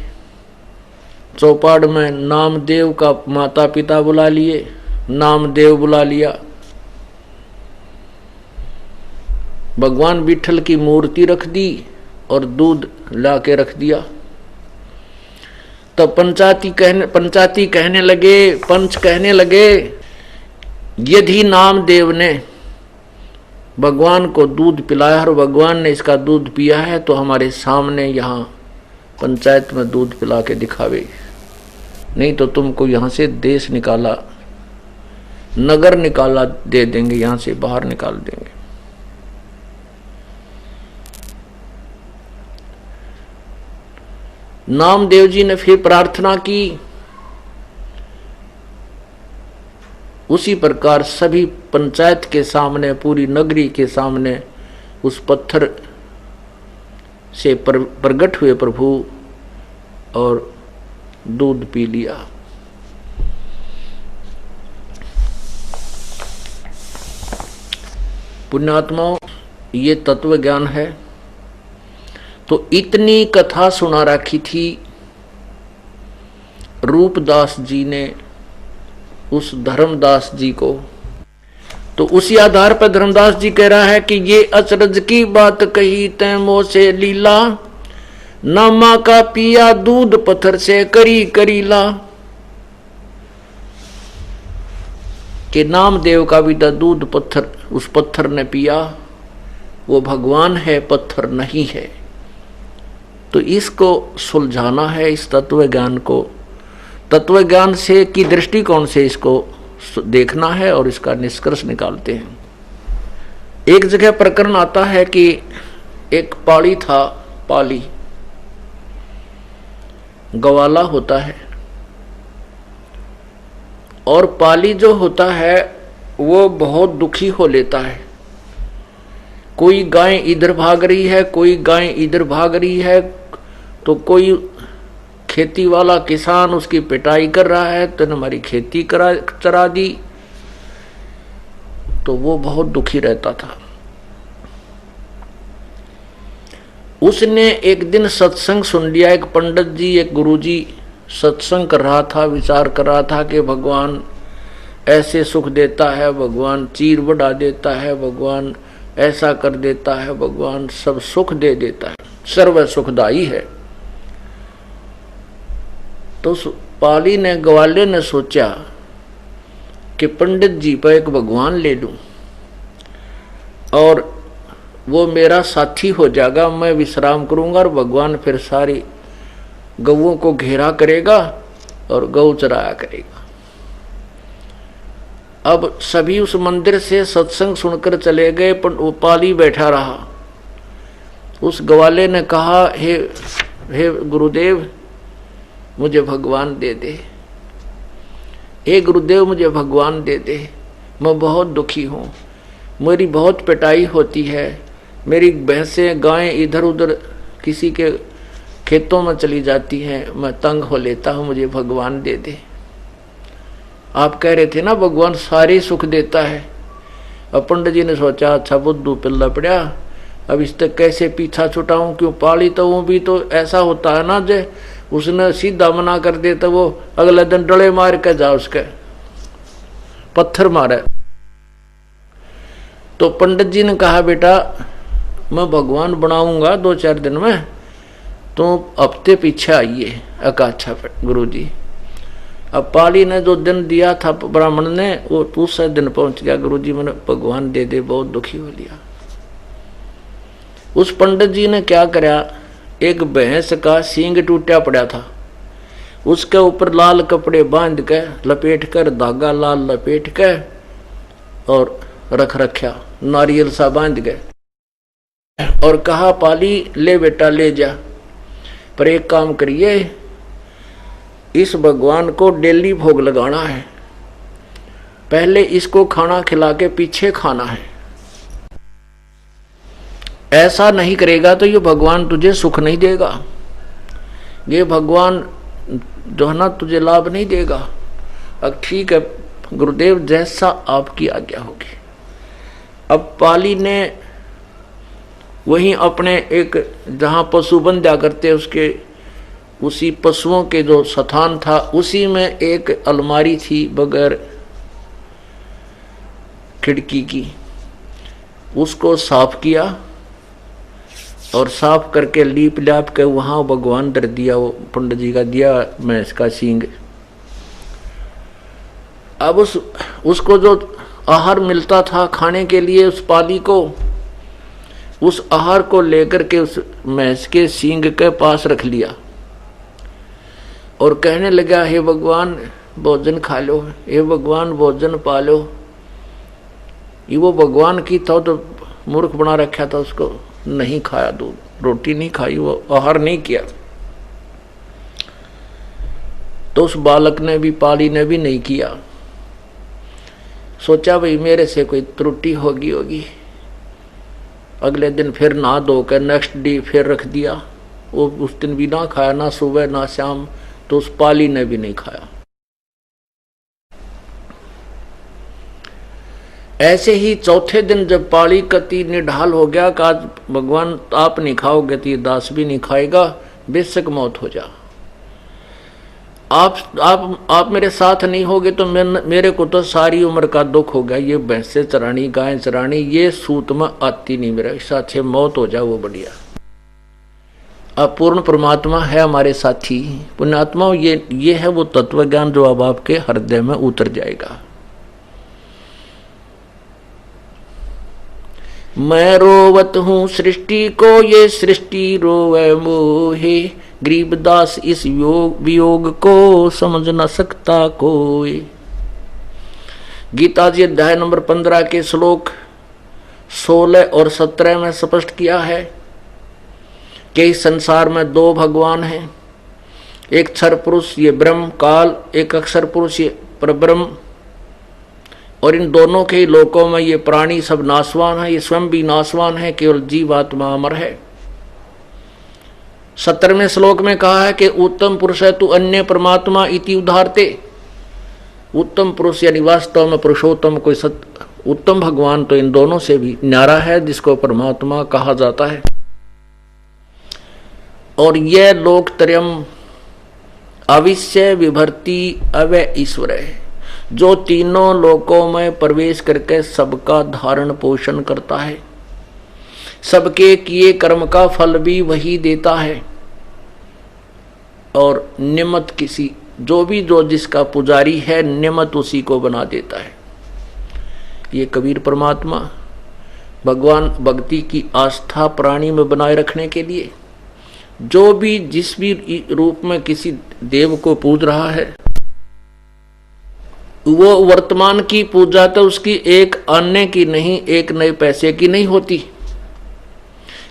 चौपाड़ में नामदेव का माता पिता बुला लिए, नामदेव बुला लिया, भगवान विट्ठल की मूर्ति रख दी और दूध ला के रख दिया। तो पंचायती कहने लगे, पंच कहने लगे यदि नामदेव ने भगवान को दूध पिलाया और भगवान ने इसका दूध पिया है तो हमारे सामने यहाँ पंचायत में दूध पिला के दिखावे, नहीं तो तुमको यहाँ से देश निकाला, नगर निकाला दे देंगे, यहाँ से बाहर निकाल देंगे। नामदेव जी ने फिर प्रार्थना की। उसी प्रकार सभी पंचायत के सामने, पूरी नगरी के सामने उस पत्थर से प्रकट हुए प्रभु और दूध पी लिया। पुण्यात्माओं, ये तत्व ज्ञान है। तो इतनी कथा सुना रखी थी रूपदास जी ने उस धर्मदास जी को। तो उसी आधार पर धर्मदास जी कह रहा है कि ये अचरज की बात कही तैमो से लीला, नामा का पिया दूध पत्थर से करी करीला। कि नामदेव का भी दूध पत्थर, उस पत्थर ने पिया, वो भगवान है, पत्थर नहीं है। तो इसको सुलझाना है, इस तत्व ज्ञान को, तत्व ज्ञान से की दृष्टिकोण से इसको देखना है और इसका निष्कर्ष निकालते हैं। एक जगह प्रकरण आता है कि एक पाली था, पाली गवाला होता है, और पाली जो होता है वो बहुत दुखी हो लेता है। कोई गाय इधर भाग रही है, कोई गाय इधर भाग रही है, तो कोई खेती वाला किसान उसकी पिटाई कर रहा है, तो हमारी खेती चरा दी, तो वो बहुत दुखी रहता था। उसने एक दिन सत्संग सुन लिया। एक पंडित जी, एक गुरुजी सत्संग कर रहा था, विचार कर रहा था कि भगवान ऐसे सुख देता है, भगवान चीर बढ़ा देता है, भगवान ऐसा कर देता है, भगवान सब सुख दे देता है, सर्व सुखदाई है। तो पाली ने, ग्वाले ने सोचा कि पंडित जी पर एक भगवान ले लूं और वो मेरा साथी हो जाएगा, मैं विश्राम करूंगा और भगवान फिर सारी गौओं को घेरा करेगा और गौ चराया करेगा। अब सभी उस मंदिर से सत्संग सुनकर चले गए, पर वो पाली बैठा रहा। उस ग्वाले ने कहा, हे गुरुदेव मुझे भगवान दे दे, हे गुरुदेव मुझे भगवान दे दे, मैं बहुत दुखी हूँ, मेरी बहुत पिटाई होती है, मेरी भैंसें गायें इधर उधर किसी के खेतों में चली जाती हैं, मैं तंग हो लेता हूँ, मुझे भगवान दे दे। आप कह रहे थे ना भगवान सारे सुख देता है। अब पंडित जी ने सोचा, अच्छा बुद्धू पिल्ला पड़ा, अब इस तक कैसे पीछा छुटाऊं, क्यों पाली तो वो भी तो ऐसा होता है ना, जे उसने सीधा मना कर दे तो वो अगले दिन डले मार के जा, उसके पत्थर मारे। तो पंडित जी ने कहा, बेटा मैं भगवान बनाऊंगा 2-4 दिन में, तो हफ्ते पीछे आइए। अच्छा गुरु जी। अब पाली ने जो दिन दिया था ब्राह्मण ने, वो दूसरे दिन पहुंच गया, गुरु जी मैंने भगवान दे दे, बहुत दुखी हो लिया। उस पंडित जी ने क्या करा, एक भैंस का सींग टूटा पड़ा था, उसके ऊपर लाल कपड़े बांध के लपेट कर, धागा लाल लपेट के और रखा, नारियल सा बांध गए और कहा, पाली ले बेटा ले जा, पर एक काम करिए, इस भगवान को डेली भोग लगाना है, पहले इसको खाना खिला के पीछे खाना है। ऐसा नहीं करेगा तो ये भगवान तुझे सुख नहीं देगा, ये भगवान जो है ना तुझे लाभ नहीं देगा। अब ठीक है गुरुदेव, जैसा आपकी आज्ञा होगी। अब पाली ने वहीं अपने एक जहाँ पशु बंधा करते उसके उसी पशुओं के जो स्थान था, उसी में एक अलमारी थी बगैर खिड़की की, उसको साफ किया और साफ करके लीप लाप के वहाँ भगवान धर दिया, वो पंडित जी का दिया भैंस का सींग। अब उसको जो आहार मिलता था खाने के लिए, उस पाली को उस आहार को लेकर के उस भैंस के सींग के पास रख लिया और कहने लगा, हे भगवान भोजन खा लो, हे भगवान भोजन पा लो। ये वो भगवान की था तो मूर्ख बना रखा था, उसको नहीं खाया, दूध रोटी नहीं खाई, वो आहार नहीं किया। तो उस बालक ने भी, पाली ने भी नहीं किया। सोचा भाई मेरे से कोई त्रुटि होगी। अगले दिन फिर नहा धो कर नेक्स्ट डे फिर रख दिया, वो उस दिन भी ना खाया, ना सुबह ना शाम, तो उस पाली ने भी नहीं खाया। ऐसे ही चौथे दिन जब पाली कति निढाल हो गया कि आज भगवान आप नहीं खाओगे तो ये दास भी नहीं खाएगा, बेशक मौत हो जा, आप मेरे साथ नहीं होगे तो मेरे को तो सारी उम्र का दुख हो गया, ये भैंसे चरानी गाय चरानी ये सूत में आती नहीं, मेरा इससे अच्छे मौत हो जाए वो बढ़िया। अब पूर्ण परमात्मा है हमारे साथी पुण्यात्मा, ये है वो तत्व ज्ञान जो अब आपके हृदय में उतर जाएगा। मैं रोवत हूँ सृष्टि को, ये सृष्टि रोवे मोहे, गरीबदास इस वियोग को समझ न सकता कोई। गीता जी अध्याय नंबर 15 के श्लोक 16 और 17 में स्पष्ट किया है कि इस संसार में 2 भगवान हैं, एक क्षर पुरुष ये ब्रह्म काल, एक अक्षर पुरुष ये परब्रह्म, और इन दोनों के लोकों में ये प्राणी सब नाशवान है, ये स्वयं भी नाशवान है, केवल जीवात्मा अमर है। 17वें श्लोक में कहा है कि उत्तम पुरुष है तू अन्य परमात्मा इति उदाहरते। उत्तम पुरुष यानी वास्तव में पुरुषोत्तम कोई उत्तम भगवान तो इन दोनों से भी न्यारा है, जिसको परमात्मा कहा जाता है। और यह लोकत्रयम् अविश्य विभर्ति अव्यय ईश्वर है, जो तीनों लोकों में प्रवेश करके सबका धारण पोषण करता है, सबके किए कर्म का फल भी वही देता है, और निमित्त किसी जो जिसका पुजारी है निमित्त उसी को बना देता है। ये कबीर परमात्मा भगवान भक्ति की आस्था प्राणी में बनाए रखने के लिए जो भी जिस भी रूप में किसी देव को पूज रहा है, वो वर्तमान की पूजा तो उसकी एक अन्य की नहीं, एक नए पैसे की नहीं होती,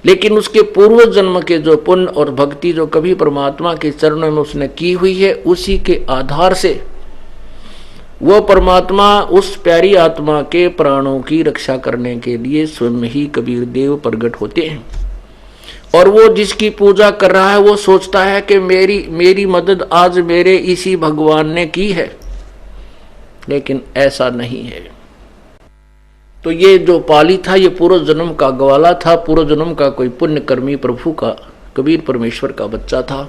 लेकिन उसके पूर्व जन्म के जो पुण्य और भक्ति जो कभी परमात्मा के चरणों में उसने की हुई है, उसी के आधार से वो परमात्मा उस प्यारी आत्मा के प्राणों की रक्षा करने के लिए स्वयं ही कबीर देव प्रकट होते हैं। और वो जिसकी पूजा कर रहा है वो सोचता है कि मेरी मदद आज मेरे इसी भगवान ने की है, लेकिन ऐसा नहीं है। तो ये जो पाली था ये पूर्व जन्म का ग्वाला था, पूर्व जन्म का कोई पुण्यकर्मी प्रभु का कबीर परमेश्वर का बच्चा था।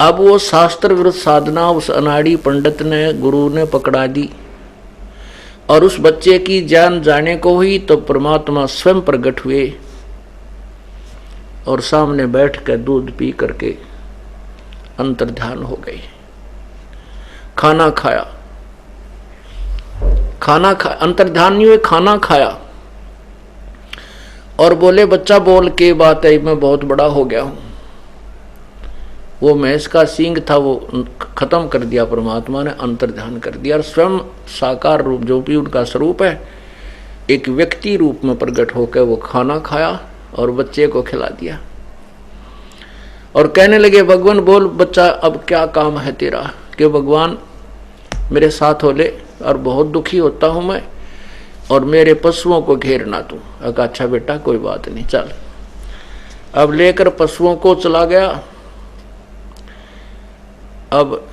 अब वो शास्त्र विरुद्ध साधना उस अनाड़ी पंडित ने गुरु ने पकड़ा दी, और उस बच्चे की जान जाने को हुई तो परमात्मा स्वयं प्रकट हुए और सामने बैठ कर दूध पी करके अंतर्ध्यान हो गए। खाना खाया, अंतर्ध्यान नहीं हुए, खाना खाया और बोले बच्चा बोल के बात है मैं बहुत बड़ा हो गया हूं। वो भैंस का सींग था वो खत्म कर दिया परमात्मा ने, अंतर्ध्यान कर दिया, और स्वयं साकार रूप जो भी उनका स्वरूप है एक व्यक्ति रूप में प्रकट होकर वो खाना खाया और बच्चे को खिला दिया। और कहने लगे भगवान बोल बच्चा अब क्या काम है तेरा, कि भगवान मेरे साथ हो ले और बहुत दुखी होता हूं मैं, और मेरे पशुओं को घेरना तू। अच्छा बेटा कोई बात नहीं चल। अब लेकर पशुओं को चला गया। अब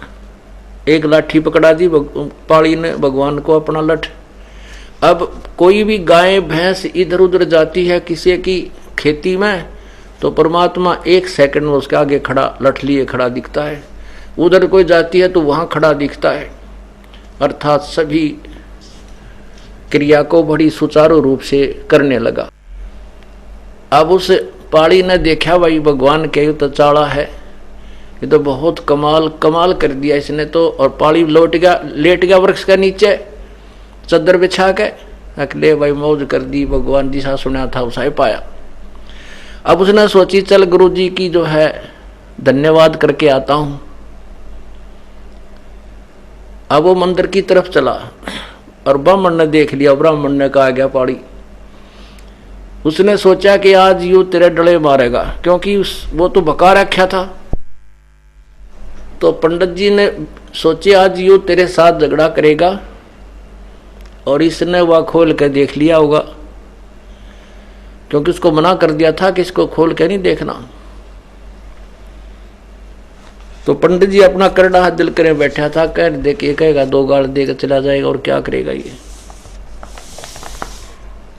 एक लाठी पकड़ा दी पाड़ी ने भगवान को अपना लठ। अब कोई भी गाय भैंस इधर उधर जाती है किसी की खेती में तो परमात्मा एक सेकंड में उसके आगे खड़ा लठ लिए खड़ा दिखता है, उधर कोई जाती है तो वहां खड़ा दिखता है। अर्थात सभी क्रिया को बड़ी सुचारू रूप से करने लगा। अब उस पाड़ी ने देखा भाई भगवान के तो चाड़ा है, ये तो बहुत कमाल कर दिया इसने तो। और पाड़ी लेट गया वृक्ष के नीचे चद्दर बिछा के, ले भाई मौज कर दी, भगवान जिसा सुना था उसा ही पाया। अब उसने सोची चल गुरुजी की जो है धन्यवाद करके आता हूं। अब वो मंदिर की तरफ चला और ब्राह्मण ने देख लिया, ब्राह्मण ने कहा गया पाड़ी। उसने सोचा कि आज यूं तेरे डले मारेगा, क्योंकि वो तो भका रखा था। तो पंडित जी ने सोचे आज यूं तेरे साथ झगड़ा करेगा, और इसने वह खोल के देख लिया होगा, क्योंकि उसको मना कर दिया था कि इसको खोल के नहीं देखना। तो पंडित जी अपना करड़ा हाथ दिल करे बैठा था, कह देखिए कहेगा दो गाल देकर चला जाएगा और क्या करेगा ये।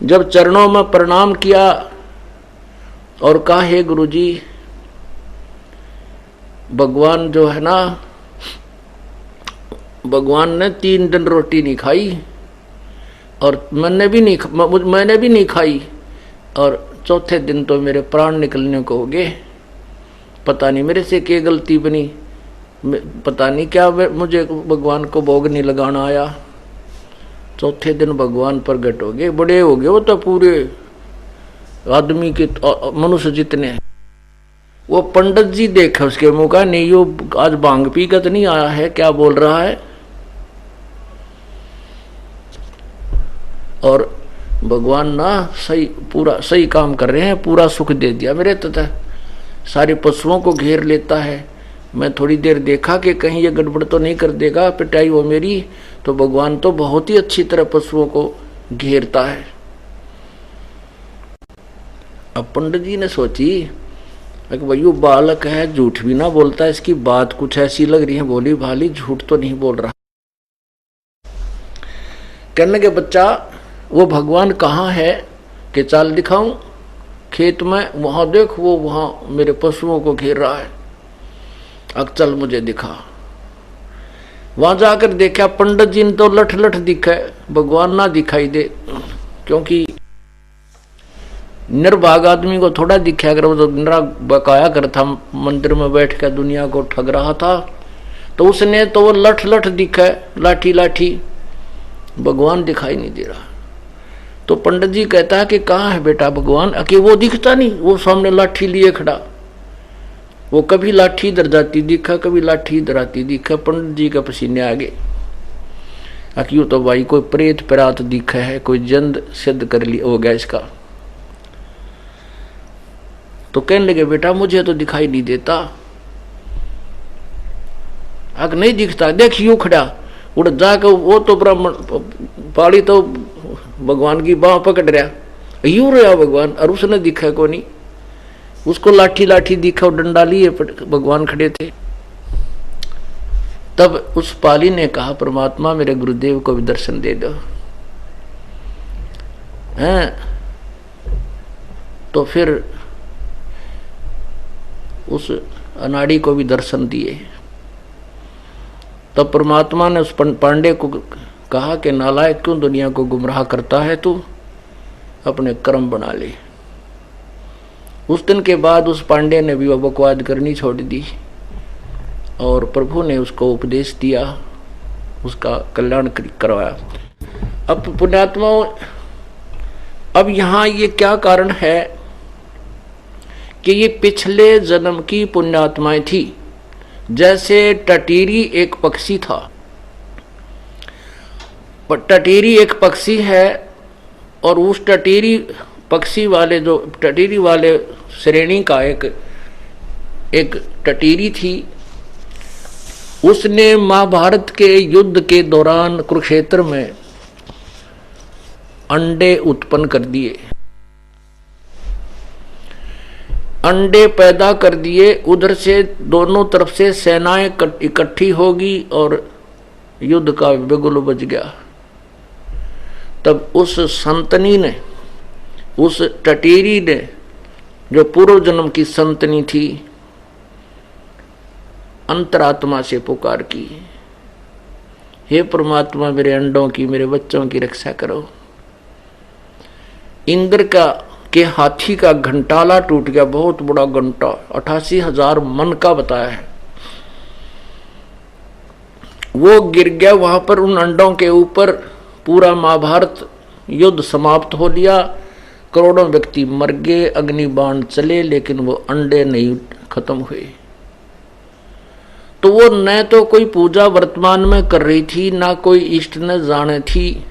जब चरणों में प्रणाम किया और कहा हे गुरुजी, भगवान जो है ना, भगवान ने 3 दिन रोटी नहीं खाई और मैंने भी नहीं खाई, और चौथे दिन तो मेरे प्राण निकलने को हो गए। पता नहीं मेरे से क्या गलती बनी, पता नहीं क्या मुझे भगवान को भोग नहीं लगाना आया। चौथे दिन भगवान प्रकट हो गए, बड़े हो गए वो तो पूरे आदमी के मनुष्य जितने। वो पंडित जी देखे उसके मुंह का, नहीं यो आज भांग पी कर तो नहीं आया है, क्या बोल रहा है। और भगवान ना पूरा सही काम कर रहे हैं, पूरा सुख दे दिया मेरे तथा। सारे पशुओं को घेर लेता है, मैं थोड़ी देर देखा कि कहीं ये गड़बड़ तो नहीं कर देगा पिटाई वो मेरी, तो भगवान तो बहुत ही अच्छी तरह पशुओं को घेरता है। अब पंडित जी ने सोची कि भाई वो बालक है, झूठ भी ना बोलता, इसकी बात कुछ ऐसी लग रही है, बोली भाली झूठ तो नहीं बोल रहा। कहने के बच्चा वो भगवान कहाँ है कि चाल दिखाऊं? खेत में, वहां देख, वो वहां मेरे पशुओं को घेर रहा है। अब चल मुझे दिखा। वहां जाकर देखा, पंडित जी ने तो लठ लठ दिखा, भगवान ना दिखाई दे, क्योंकि निर्भाग आदमी को थोड़ा दिखा कर, वो तो निरा बकाया कर था, मंदिर में बैठ कर दुनिया को ठग रहा था, तो उसने तो वो लठ लठ दिखा, लाठी लाठी, भगवान दिखाई नहीं दे रहा। तो पंडित जी कहता है कि कहाँ है बेटा भगवान? कि वो दिखता नहीं, वो सामने लाठी लिए खड़ा, वो कभी लाठी इधर जाती दिखा, कभी लाठी इधर आती दिखा। पंडित जी के पसीने आ गए। यूं तो भाई कोई प्रेत परात दिखा है, कोई जंद सिद्ध कर ली हो गया इसका। तो कहने लगे बेटा मुझे तो दिखाई नहीं देता। अगर नहीं दिखता, देख यूं खड़ा, उड़ जाकर वो तो ब्राह्मण पाड़ी तो भगवान की बाह पकड़ रहा, यूं रहा भगवान, और उसने दिखा को नहीं, उसको लाठी लाठी दिखा, डंडा लिए भगवान खड़े थे। तब उस पाली ने कहा परमात्मा मेरे गुरुदेव को भी दर्शन दे दो। हैं? तो फिर उस अनाड़ी को भी दर्शन दिए। तब परमात्मा ने उस पांडे को कहा कि नालायक क्यों दुनिया को गुमराह करता है, तू अपने कर्म बना ले। उस दिन के बाद उस पांडे ने भी बकवाद करनी छोड़ दी और प्रभु ने उसको उपदेश दिया, उसका कल्याण करवाया। अब पुण्यात्माओं, अब यहाँ ये क्या कारण है कि ये पिछले जन्म की पुण्यात्माएं थी। जैसे टटीरी एक पक्षी था, पर टटीरी एक पक्षी है और उस टटीरी पक्षी वाले, जो टटीरी वाले श्रेणी का एक टटीरी थी, उसने महाभारत के युद्ध के दौरान कुरुक्षेत्र में अंडे उत्पन्न कर दिए, अंडे पैदा कर दिए। उधर से दोनों तरफ से सेनाएं इकट्ठी होगी और युद्ध का बिगुल बज गया। तब उस संतनी ने, उस टटीरी ने, जो पूर्व जन्म की संतनी थी, अंतरात्मा से पुकार की, हे परमात्मा मेरे अंडों की, मेरे बच्चों की रक्षा करो। इंद्र के हाथी का घंटाला टूट गया, बहुत बड़ा घंटा, 88,000 मन का बताया है, वो गिर गया वहां पर उन अंडों के ऊपर। पूरा महाभारत युद्ध समाप्त हो लिया, करोड़ों व्यक्ति मर गए, अग्निबाण चले, लेकिन वो अंडे नहीं खत्म हुए। तो वो न तो कोई पूजा वर्तमान में कर रही थी, ना कोई इष्ट न जाने थी।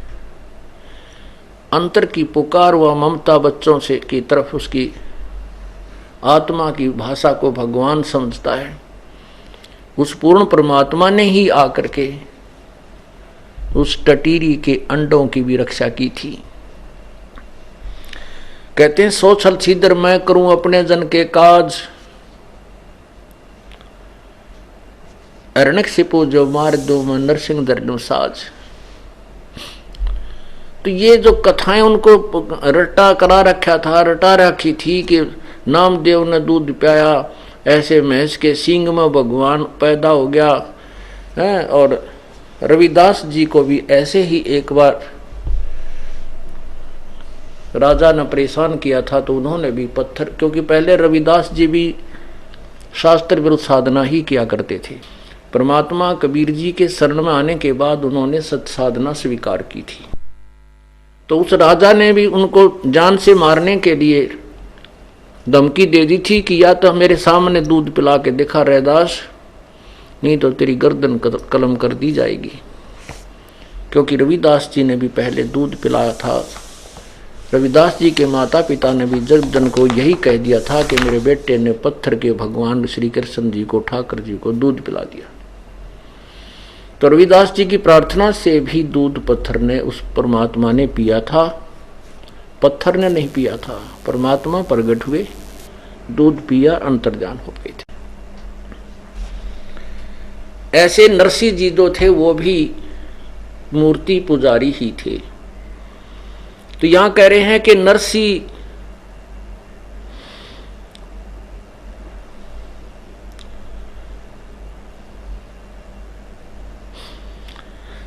अंतर की पुकार व ममता बच्चों से की तरफ, उसकी आत्मा की भाषा को भगवान समझता है। उस पूर्ण परमात्मा ने ही आकर के उस टटीरी के अंडों की भी रक्षा की थी। कहते हैं 100 छल छिद्र मैं करूं अपने जन के काज, अरणक सिपो जो मार दो मैं नरसिंह दर्दों साज। तो ये जो कथाएं उनको रटा करा रखा था, रटा रखी थी कि नामदेव ने दूध पियाया, ऐसे भैंस के सींग में भगवान पैदा हो गया है। और रविदास जी को भी ऐसे ही एक बार राजा ने परेशान किया था, तो उन्होंने भी पत्थर, क्योंकि पहले रविदास जी भी शास्त्र विरुद्ध साधना ही किया करते थे। परमात्मा कबीर जी के शरण में आने के बाद उन्होंने सत साधना स्वीकार की थी। तो उस राजा ने भी उनको जान से मारने के लिए धमकी दे दी थी कि या तो मेरे सामने दूध पिला के दिखा रैदास, नहीं तो तेरी गर्दन कलम कर दी जाएगी। क्योंकि रविदास जी ने भी पहले दूध पिलाया था रविदास जी के माता पिता ने भी जग जन को यही कह दिया था कि मेरे बेटे ने पत्थर के भगवान श्री कृष्ण जी को, ठाकर जी को दूध पिला दिया। तो रविदास जी की प्रार्थना से भी दूध पत्थर ने, उस परमात्मा ने पिया था, पत्थर ने नहीं पिया था। परमात्मा प्रकट हुए, दूध पिया, अंतर्धान हो गए थे। ऐसे नरसिंह जी जो थे वो भी मूर्ति पुजारी ही थे। तो यहां कह रहे हैं कि नरसिंह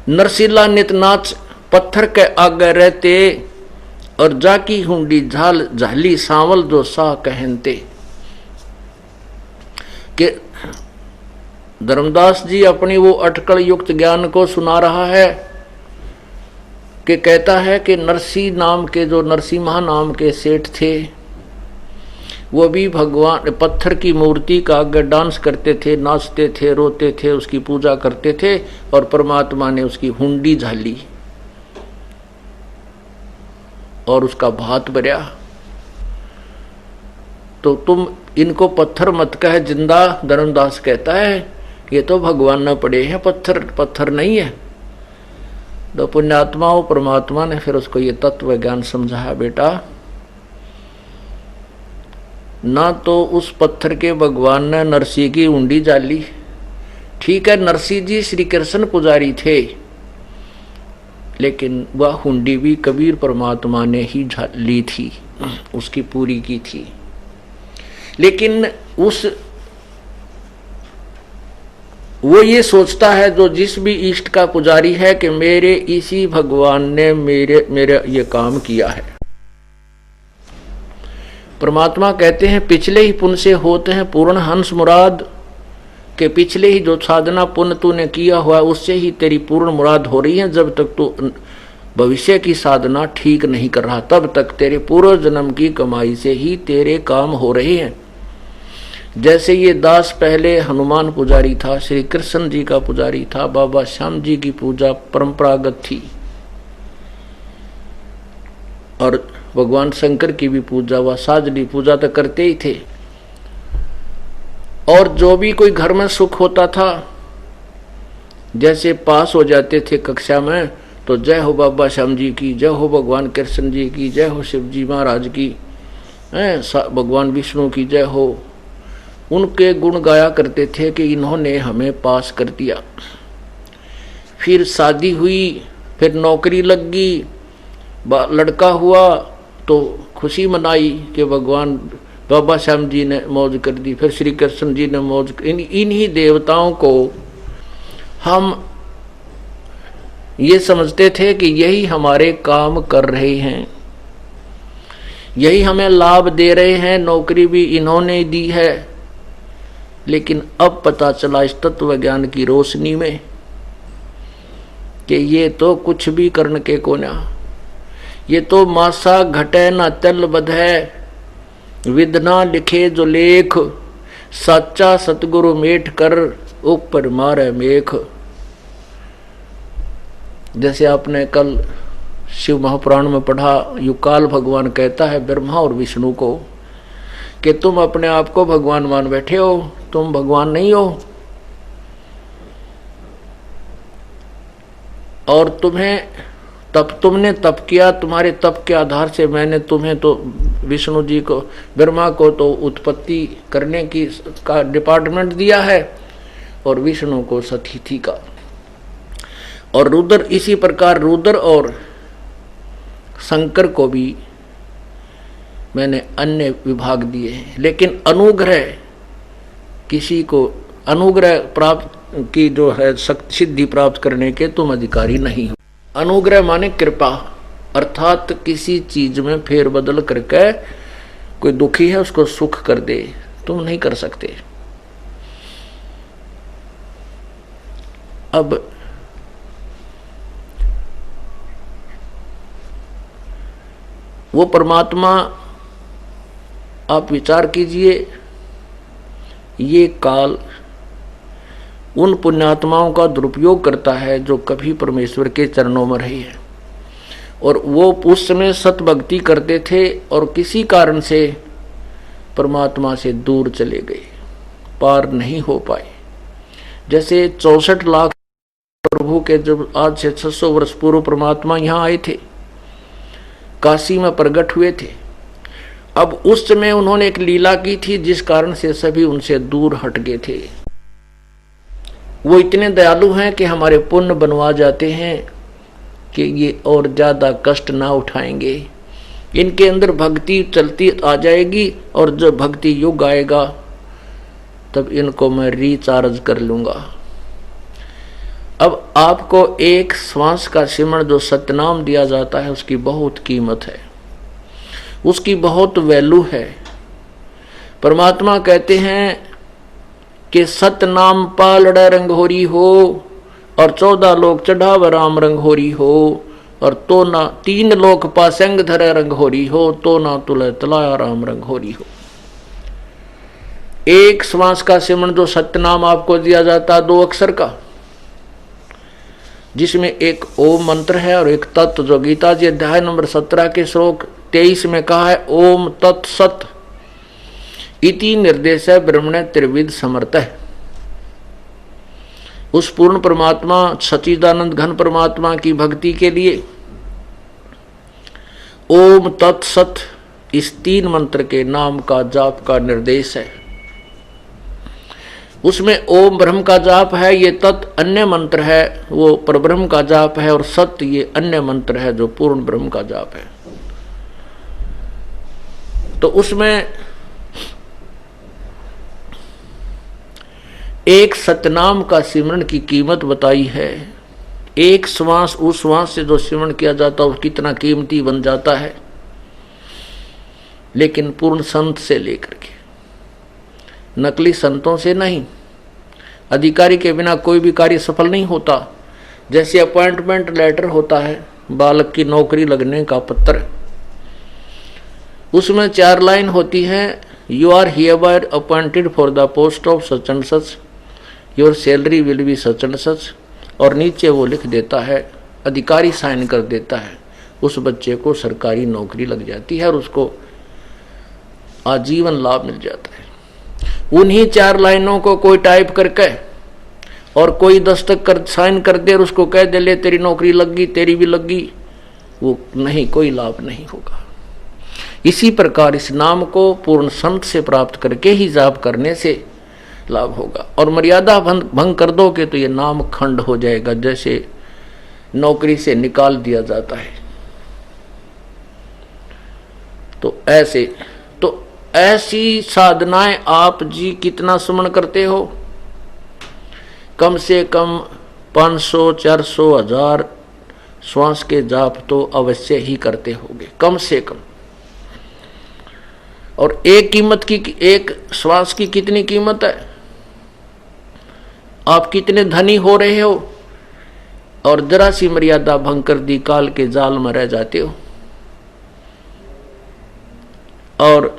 नरसिला नितनाच पत्थर के आगे रहते और जाकी हुंडी झाल झाली सांवल जो सा कहनते। कि धर्मदास जी अपनी वो अटकल युक्त ज्ञान को सुना रहा है कि कहता है कि नरसिंह नाम के, जो नरसिम्हा नाम के सेठ थे, वो भी भगवान पत्थर की मूर्ति का आगे डांस करते थे, नाचते थे, रोते थे, उसकी पूजा करते थे और परमात्मा ने उसकी हुंडी झाली और उसका भात भरा। तो तुम इनको पत्थर मत कहे जिंदा, धर्मदास कहता है ये तो भगवान न पड़े हैं, पत्थर पत्थर नहीं है। तो पुण्यात्मा हो, परमात्मा ने फिर उसको ये तत्व ज्ञान समझाया, बेटा ना तो उस पत्थर के भगवान ने नरसिंह की हुंडी जाली, ठीक है नरसिंह जी श्री कृष्ण पुजारी थे, लेकिन वह हुंडी भी कबीर परमात्मा ने ही ली थी, उसकी पूरी की थी। लेकिन वो ये सोचता है जो जिस भी इष्ट का पुजारी है कि मेरे इसी भगवान ने मेरे ये काम किया है। परमात्मा कहते हैं पिछले ही पुण्य से होते हैं पूर्ण हंस मुराद, के पिछले ही जो साधना पुण्य तूने किया हुआ उससे ही तेरी पूर्ण मुराद हो रही है। जब तक तू भविष्य की साधना ठीक नहीं कर रहा तब तक तेरे पूर्व जन्म की कमाई से ही तेरे काम हो रहे हैं। जैसे ये दास पहले हनुमान पुजारी था, श्री कृष्ण जी का पुजारी था, बाबा श्याम जी की पूजा परंपरागत थी और भगवान शंकर की भी पूजा, व साजली पूजा तो करते ही थे। और जो भी कोई घर में सुख होता था, जैसे पास हो जाते थे कक्षा में, तो जय हो बाबा श्याम जी की, जय हो भगवान कृष्ण जी की, जय हो शिव जी महाराज की, भगवान विष्णु की जय हो। उनके गुण गाया करते थे कि इन्होंने हमें पास कर दिया। फिर शादी हुई, फिर नौकरी लग गई, लड़का हुआ तो खुशी मनाई कि भगवान बाबा श्याम जी ने मौज कर दी, फिर श्री कृष्ण जी ने मौज। इन्हीं देवताओं को हम ये समझते थे कि यही हमारे काम कर रहे हैं, यही हमें लाभ दे रहे हैं, नौकरी भी इन्होंने दी है। लेकिन अब पता चला इस तत्व ज्ञान की रोशनी में कि ये तो कुछ भी करने के कोना, ये तो मासा घटे न तल बधै, विधना लिखे जो लेख, सच्चा सतगुरु मेट कर ऊपर मारे मेख। जैसे आपने कल शिव महापुराण में पढ़ा, युकाल भगवान कहता है ब्रह्मा और विष्णु को कि तुम अपने आप को भगवान मान बैठे हो, तुम भगवान नहीं हो, और तुमने तप किया, तुम्हारे तप के आधार से मैंने तुम्हें तो विष्णु जी को, ब्रह्मा को तो उत्पत्ति करने की का डिपार्टमेंट दिया है और विष्णु को सतिथि का, और रुद्र इसी प्रकार रुद्र और शंकर को भी मैंने अन्य विभाग दिए हैं। लेकिन अनुग्रह, किसी को अनुग्रह प्राप्त की जो है सिद्धि प्राप्त करने के तुम अधिकारी नहीं हो। अनुग्रह माने कृपा, अर्थात किसी चीज में फेरबदल करके कोई दुखी है उसको सुख कर दे, तुम नहीं कर सकते। अब वो परमात्मा, आप विचार कीजिए, ये काल उन पुण्यात्माओं का दुरुपयोग करता है जो कभी परमेश्वर के चरणों में रहे हैं। और वो उस समय सत भक्ति करते थे और किसी कारण से परमात्मा से दूर चले गए, पार नहीं हो पाए। जैसे 64 लाख प्रभु के जब आज से 600 वर्ष पूर्व परमात्मा यहाँ आए थे, काशी में प्रकट हुए थे। अब उस समय उन्होंने एक लीला की थी जिस कारण से सभी उनसे दूर हट गए थे। वो इतने दयालु हैं कि हमारे पुण्य बनवा जाते हैं कि ये और ज्यादा कष्ट ना उठाएंगे। इनके अंदर भक्ति चलती आ जाएगी और जब भक्ति युग आएगा तब इनको मैं रिचार्ज कर लूंगा। अब आपको एक श्वास का सिमरण जो सतनाम दिया जाता है उसकी बहुत कीमत है, उसकी बहुत वैल्यू है। परमात्मा कहते हैं कि सतनाम पालड़ रंगहोरी हो और 14 लोग चढ़ाव राम रंगहोरी हो और तो ना 3 लोक पासंग धरे रंगहोरी हो तो ना तुले तलाया राम रंगहोरी हो। एक श्वास का सिमरण जो सतनाम आपको दिया जाता 2 अक्षर का, जिसमें एक ओम मंत्र है और एक तत्व, जो गीता जी अध्याय नंबर 17 के श्लोक 23 में कहा है ओम तत्सत इति निर्देश ब्रह्मणे त्रिविध समर्थ है। उस पूर्ण परमात्मा सच्चिदानंद घन परमात्मा की भक्ति के लिए ओम तत्सत इस 3 मंत्र के नाम का जाप का निर्देश है। उसमें ओम ब्रह्म का जाप है, ये तत् अन्य मंत्र है वो परब्रह्म का जाप है, और सत्य ये अन्य मंत्र है जो पूर्ण ब्रह्म का जाप है। तो उसमें एक सतनाम का सिमरण की कीमत बताई है। एक श्वास, उस श्वास से जो सिमरण किया जाता है वो कितना कीमती बन जाता है। लेकिन पूर्ण संत से लेकर के, नकली संतों से नहीं। अधिकारी के बिना कोई भी कार्य सफल नहीं होता। जैसे अपॉइंटमेंट लेटर होता है, बालक की नौकरी लगने का पत्र, उसमें 4 लाइन होती है, you are hereby appointed for the post of such and such, your salary will be such and such, और नीचे वो लिख देता है, अधिकारी साइन कर देता है, उस बच्चे को सरकारी नौकरी लग जाती है और उसको आजीवन लाभ मिल जाता है। उन्हीं 4 लाइनों को कोई टाइप करके और कोई दस्तक कर साइन कर दे और उसको कह दे ले तेरी नौकरी लग गई, तेरी भी लग गई, वो नहीं, कोई लाभ नहीं होगा। इसी प्रकार इस नाम को पूर्ण संत से प्राप्त करके ही जाप करने से लाभ होगा। और मर्यादा भंग कर दोगे तो ये नाम खंड हो जाएगा, जैसे नौकरी से निकाल दिया जाता है। तो ऐसी साधनाएं आप जी कितना सुमन करते हो? कम से कम 500, 400, 1000 श्वास के जाप तो अवश्य ही करते होगे, कम से कम। और एक श्वास की कितनी कीमत है? आप कितने धनी हो रहे हो और जरा सी मर्यादा भंग कर दी, काल के जाल में रह जाते हो। और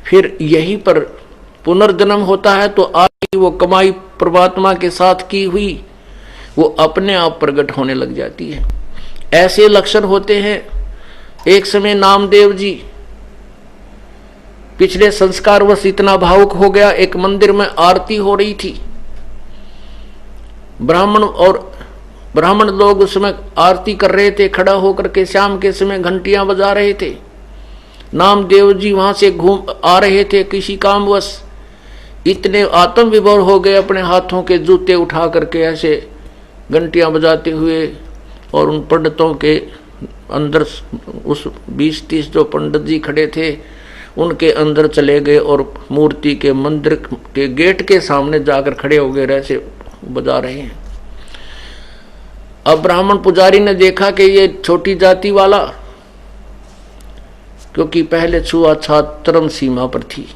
फिर यहीं पर पुनर्जन्म होता है, तो आपकी वो कमाई परमात्मा के साथ की हुई वो अपने आप प्रकट होने लग जाती है। ऐसे लक्षण होते हैं। एक समय नामदेव जी पिछले संस्कारवश इतना भावुक हो गया, एक मंदिर में आरती हो रही थी, ब्राह्मण लोग उसमें आरती कर रहे थे, खड़ा होकर के शाम के समय घंटियां बजा रहे थे। नामदेव जी वहां से घूम आ रहे थे किसी कामवश, इतने आत्म विभोर हो गए, अपने हाथों के जूते उठा करके ऐसे घंटियां बजाते हुए, और उन पंडितों के अंदर उस 20-30 जो पंडित जी खड़े थे उनके अंदर चले गए और मूर्ति के मंदिर के गेट के सामने जाकर खड़े हो गए, ऐसे बजा रहे हैं। अब ब्राह्मण पुजारी ने देखा कि ये छोटी जाति वाला, क्योंकि पहले छुआछूत चरम सीमा पर थी,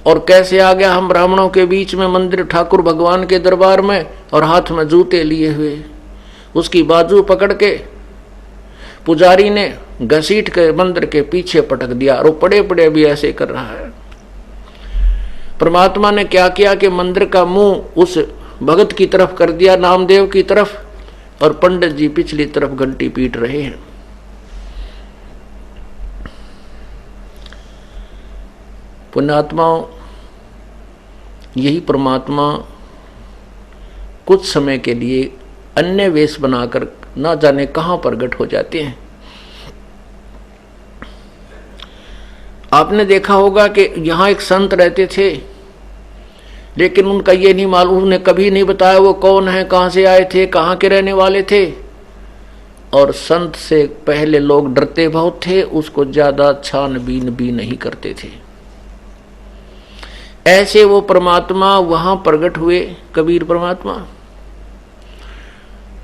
और कैसे आ गया हम ब्राह्मणों के बीच में मंदिर ठाकुर भगवान के दरबार में, और हाथ में जूते लिए हुए। उसकी बाजू पकड़ के पुजारी ने घसीट के मंदिर के पीछे पटक दिया, और वो पड़े पड़े भी ऐसे कर रहा है। परमात्मा ने क्या किया कि मंदिर का मुंह उस भगत की तरफ कर दिया, नामदेव की तरफ, और पंडित जी पिछली तरफ घंटी पीट रहे हैं। पुण्यात्माओं, यही परमात्मा कुछ समय के लिए अन्य वेश बनाकर ना जाने कहां प्रकट हो जाते हैं। आपने देखा होगा कि यहां एक संत रहते थे, लेकिन उनका ये नहीं मालूम, उन्हें कभी नहीं बताया वो कौन है, कहां से आए थे, कहां के रहने वाले थे। और संत से पहले लोग डरते बहुत थे, उसको ज्यादा छानबीन भी नहीं करते थे। ऐसे वो परमात्मा वहां प्रकट हुए, कबीर परमात्मा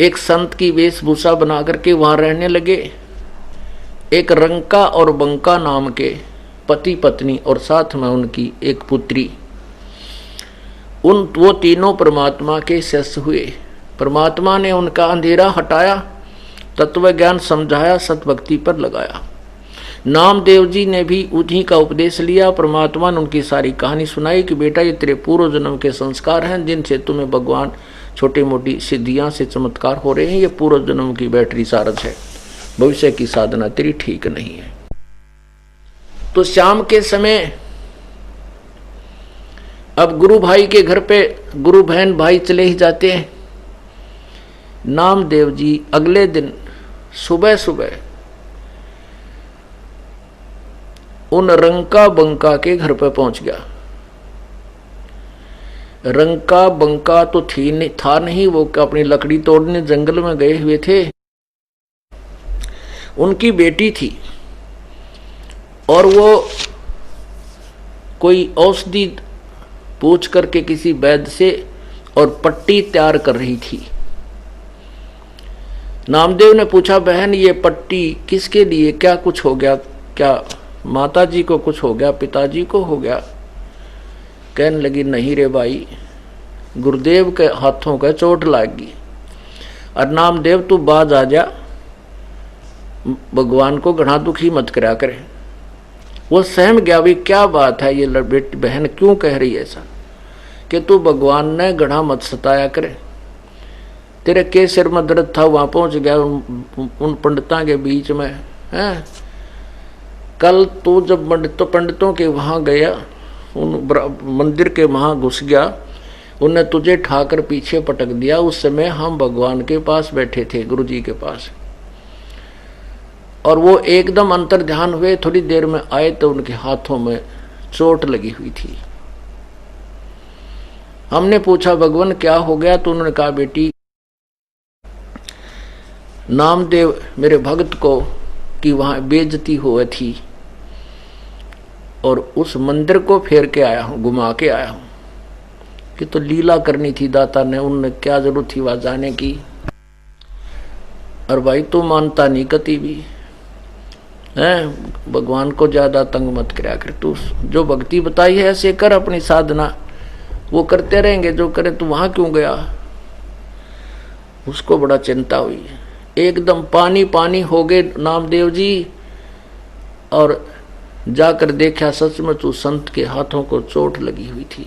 एक संत की वेशभूषा बना करके वहां रहने लगे। एक रंका और बंका नाम के पति पत्नी और साथ में उनकी एक पुत्री, वो तीनों परमात्मा के शिष्य हुए। परमात्मा ने उनका अंधेरा हटाया, तत्व ज्ञान समझाया, सतभक्ति पर लगाया। नामदेव जी ने भी उन्हीं का उपदेश लिया। परमात्मा ने उनकी सारी कहानी सुनाई कि बेटा ये तेरे पूर्व जन्म के संस्कार हैं, जिनसे तुम्हें भगवान छोटी मोटी सिद्धियां से चमत्कार हो रहे हैं। ये पूर्व जन्म की बैटरी चार्ज है, भविष्य की साधना तेरी ठीक नहीं है। तो शाम के समय अब गुरु भाई के घर पे गुरु बहन भाई चले ही जाते हैं। नामदेव जी अगले दिन सुबह सुबह उन रंका बंका के घर पर पहुंच गया। रंका बंका तो था नहीं, वो अपनी लकड़ी तोड़ने जंगल में गए हुए थे। उनकी बेटी थी और वो कोई औषधि पूछ करके किसी वैद्य से और पट्टी तैयार कर रही थी। नामदेव ने पूछा, बहन ये पट्टी किसके लिए, क्या कुछ हो गया, क्या माता जी को कुछ हो गया, पिताजी को हो गया? कहने लगी, नहीं रे भाई, गुरुदेव के हाथों का चोट लागी। और नामदेव तू बाज आ जा, भगवान को घना दुखी मत करा करे। वो सहम गया, भी क्या बात है, ये बेटी बहन क्यों कह रही है ऐसा कि तू भगवान ने घना मत सताया करे, तेरे के सिर में दर्द था, वहां पहुंच गया उन पंडितों के बीच में है। कल तू जब पंडितों के वहां गया, उन मंदिर के वहां घुस गया, उन्हें तुझे ठाकर पीछे पटक दिया। उस समय हम भगवान के पास बैठे थे, गुरु जी के पास, और वो एकदम अंतर ध्यान हुए, थोड़ी देर में आए तो उनके हाथों में चोट लगी हुई थी। हमने पूछा, भगवान क्या हो गया? तो उन्होंने कहा, बेटी नामदेव मेरे भक्त को कि वहां बेइज्जती हुई थी और उस मंदिर को फेर के आया हूं, घुमा के आया हूं कि तो लीला करनी थी दाता ने, उनने क्या जरूरत थी वहां जाने की। और भाई तू मानता नहीं कति भी है, भगवान को ज्यादा तंग मत कराया कर, तू जो भक्ति बताई है ऐसे कर, अपनी साधना वो करते रहेंगे जो करे, तू वहां क्यों गया? उसको बड़ा चिंता हुई, एकदम पानी पानी हो गए नामदेव जी। और जाकर देखा, सचमुच उस संत के हाथों को चोट लगी हुई थी,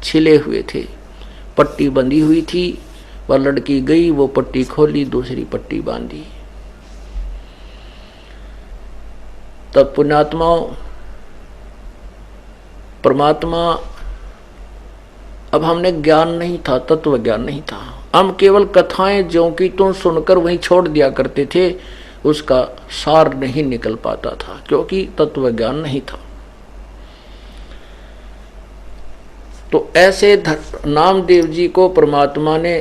छिले हुए थे, पट्टी बंधी हुई थी। वह लड़की गई, वो पट्टी खोली, दूसरी पट्टी बांधी। तब पुण्यात्माओं, परमात्मा, अब हमने ज्ञान नहीं था, तत्व ज्ञान नहीं था, हम केवल कथाएं ज्यों की त्यों सुनकर वहीं छोड़ दिया करते थे, उसका सार नहीं निकल पाता था क्योंकि तत्व ज्ञान नहीं था। तो ऐसे नामदेव जी को परमात्मा ने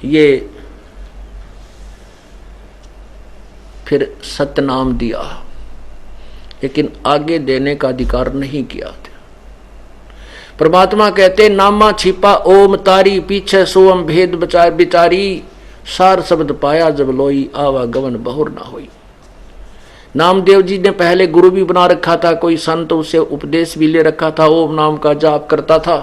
ये फिर सतनाम दिया, लेकिन आगे देने का अधिकार नहीं किया था। परमात्मा कहते, नामा छिपा ओम तारी, पीछे सोम भेद बचार बिचारी, सार शब्द पाया जब लोई, आवागमन बहुर ना होई। नामदेव जी ने पहले गुरु भी बना रखा था, कोई संत उससे उपदेश भी ले रखा था, ओम नाम का जाप करता था।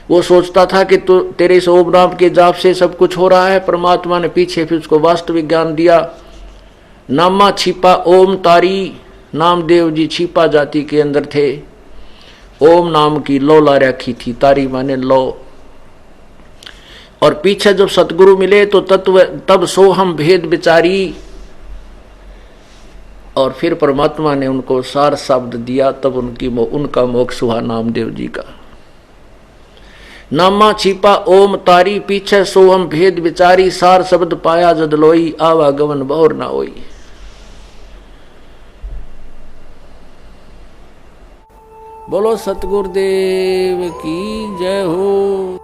वो सोचता था कि तो तेरे इस ओम नाम के जाप से सब कुछ हो रहा है। परमात्मा ने पीछे फिर उसको वास्तविक ज्ञान दिया। नामा छिपा ओम तारी, नामदेव जी छिपा जाति के अंदर थे। ओम नाम की लो ला रखी थी, तारी माने लो, और पीछे जब सतगुरु मिले तो तत्व तब सो हम भेद विचारी, और फिर परमात्मा ने उनको सार शब्द दिया, तब उनका मोक्ष हुआ नामदेव जी का। नामा छिपा ओम तारी, पीछे सो हम भेद विचारी, सार शब्द पाया जद लोई, आवागमन बहुर ना होई। बोलो सतगुरुदेव की जय हो।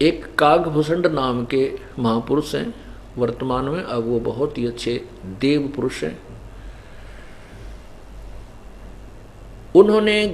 एक कागभूषण नाम के महापुरुष हैं वर्तमान में, अब वो बहुत ही अच्छे देव पुरुष हैं। उन्होंने